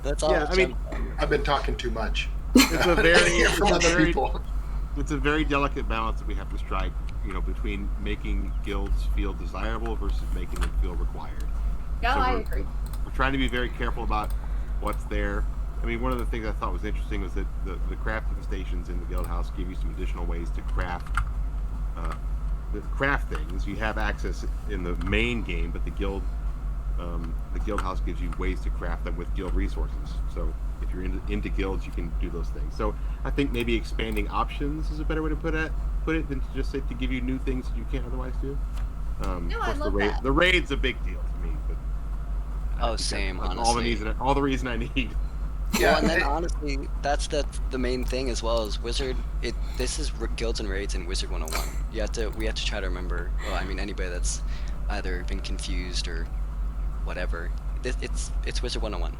that's all. Yeah, I mean, I've been talking too much. It's a very, From other people. it's a very delicate balance that we have to strike, between making guilds feel desirable versus making them feel required. No, So I we're- agree. We're trying to be very careful about what's there. I mean, one of the things I thought was interesting was that the crafting stations in the guild house give you some additional ways to craft things. You have access in the main game, but the guild house gives you ways to craft them with guild resources. So if you're into guilds, you can do those things. So I think maybe expanding options is a better way to put it than to just say to give you new things that you can't otherwise do. No, I of course, love that. The raid's a big deal to me, but Oh, same. That's Honestly, all the reason I need. Yeah, and then honestly, that's the main thing as well as Wizard. This is Guilds and Raids in Wizard101. We have to try to remember. Well, I mean, anybody that's either been confused or whatever. It's Wizard101,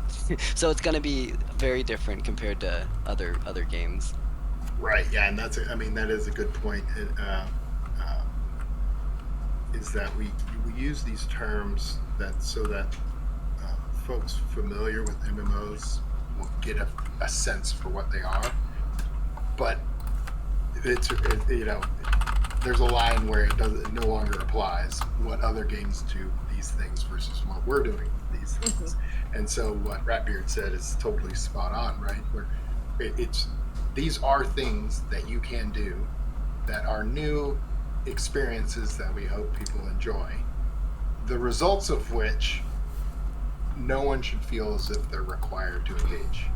so it's gonna be very different compared to other games. Right. Yeah, and that is a good point. Is that we use these terms so that folks familiar with MMOs will get a sense for what they are, but there's a line where it no longer applies. What other games do these things versus what we're doing these things, and so what Ratbeard said is totally spot on, right? Where these are things that you can do that are new experiences that we hope people enjoy, the results of which no one should feel as if they're required to engage.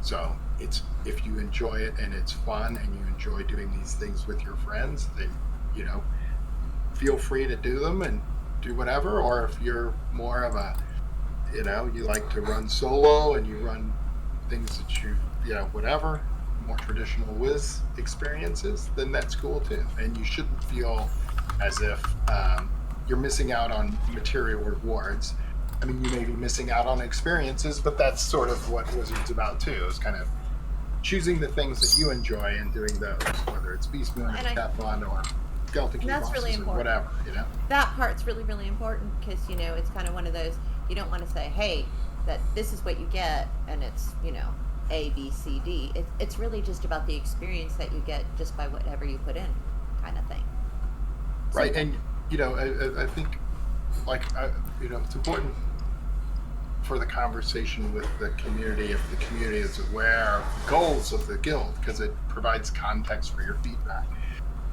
So if you enjoy it and it's fun and you enjoy doing these things with your friends, then feel free to do them and do whatever. Or if you're more of a you like to run solo and you run things that you whatever, more traditional Wiz experiences, then that's cool too. And you shouldn't feel as if you're missing out on material rewards. I mean, you may be missing out on experiences, but that's sort of what Wizard's about too, is kind of choosing the things that you enjoy and doing those, whether it's Beast Moon or Teflon or Skeleton Key That's really or important. whatever, That part's really, really important because, it's kind of one of those, you don't want to say, hey, that this is what you get and it's, A, B, C, D. It's really just about the experience that you get just by whatever you put in, kind of thing. Right, and, I think, it's important for the conversation with the community, if the community is aware of the goals of the guild, because it provides context for your feedback.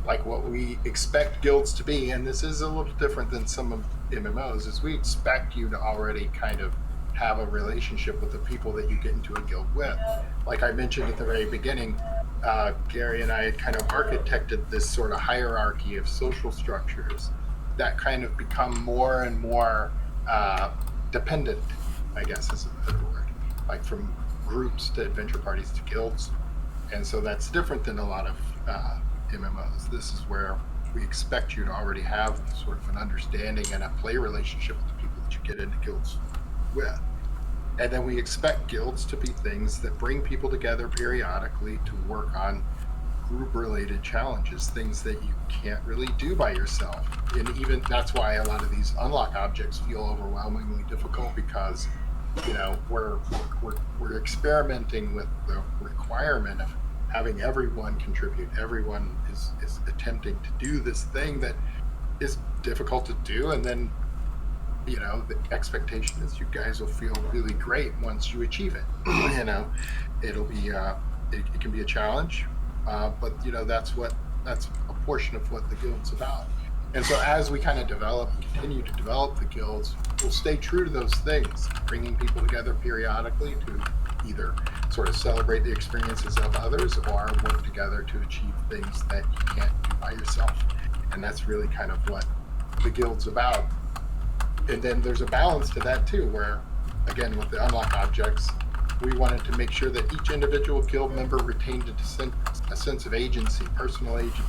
Like what we expect guilds to be, and this is a little different than some of MMOs, is we expect you to already kind of have a relationship with the people that you get into a guild with. Like I mentioned at the very beginning, Gary and I had kind of architected this sort of hierarchy of social structures that kind of become more and more dependent, I guess is a better word, like from groups to adventure parties to guilds. And so that's different than a lot of MMOs. This is where we expect you to already have sort of an understanding and a play relationship with the people that you get into guilds with. And then we expect guilds to be things that bring people together periodically to work on group-related challenges, things that you can't really do by yourself. And even that's why a lot of these unlock objects feel overwhelmingly difficult, because we're experimenting with the requirement of having everyone contribute. Everyone is attempting to do this thing that is difficult to do, and then the expectation is you guys will feel really great once you achieve it. It'll be it can be a challenge, but that's a portion of what the guild's about. And so as we kind of continue to develop the guilds, we'll stay true to those things, bringing people together periodically to either sort of celebrate the experiences of others or work together to achieve things that you can't do by yourself. And that's really kind of what the guild's about. And then there's a balance to that too, where, again, with the unlock objects, we wanted to make sure that each individual guild member retained a sense of agency, personal agency.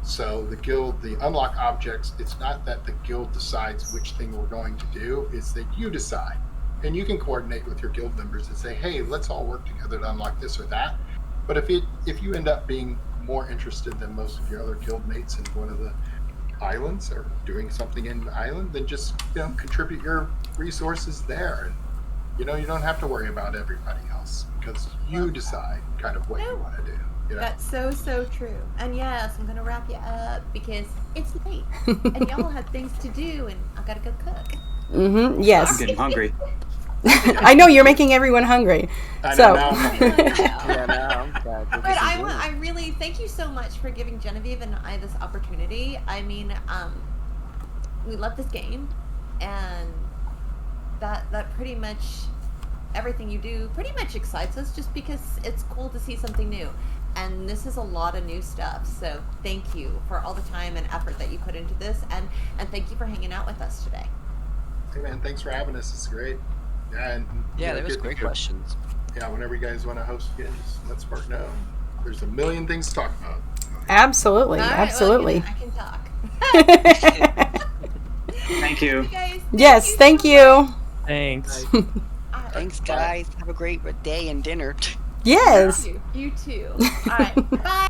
So the unlock objects, it's not that the guild decides which thing we're going to do, it's that you decide. And you can coordinate with your guild members and say, hey, let's all work together to unlock this or that. But if you end up being more interested than most of your other guild mates in one of the islands or doing something in the island, then just contribute your resources there. And you don't have to worry about everybody else, because you decide kind of what you want to do. That's so true. And yes, I'm gonna wrap you up because it's late and y'all have things to do, and I gotta go cook. Yes. I'm getting hungry. I know you're making everyone hungry. I So. know. But I really thank you so much for giving Genevieve and I this opportunity. I mean, we love this game, and that pretty much everything you do pretty much excites us, just because it's cool to see something new. And this is a lot of new stuff. So thank you for all the time and effort that you put into this, and thank you for hanging out with us today. Hey man, thanks for having us. It's great. Yeah, and Yeah, that was great questions. Yeah, whenever you guys want to host again, just let Spark know. There's a million things to talk about. Absolutely, All right, absolutely. Well, I can talk. Thank you. Guys, Yes, thank you. Thanks. Thanks, guys. Have a great day and dinner. Yes. You too. All right. Bye.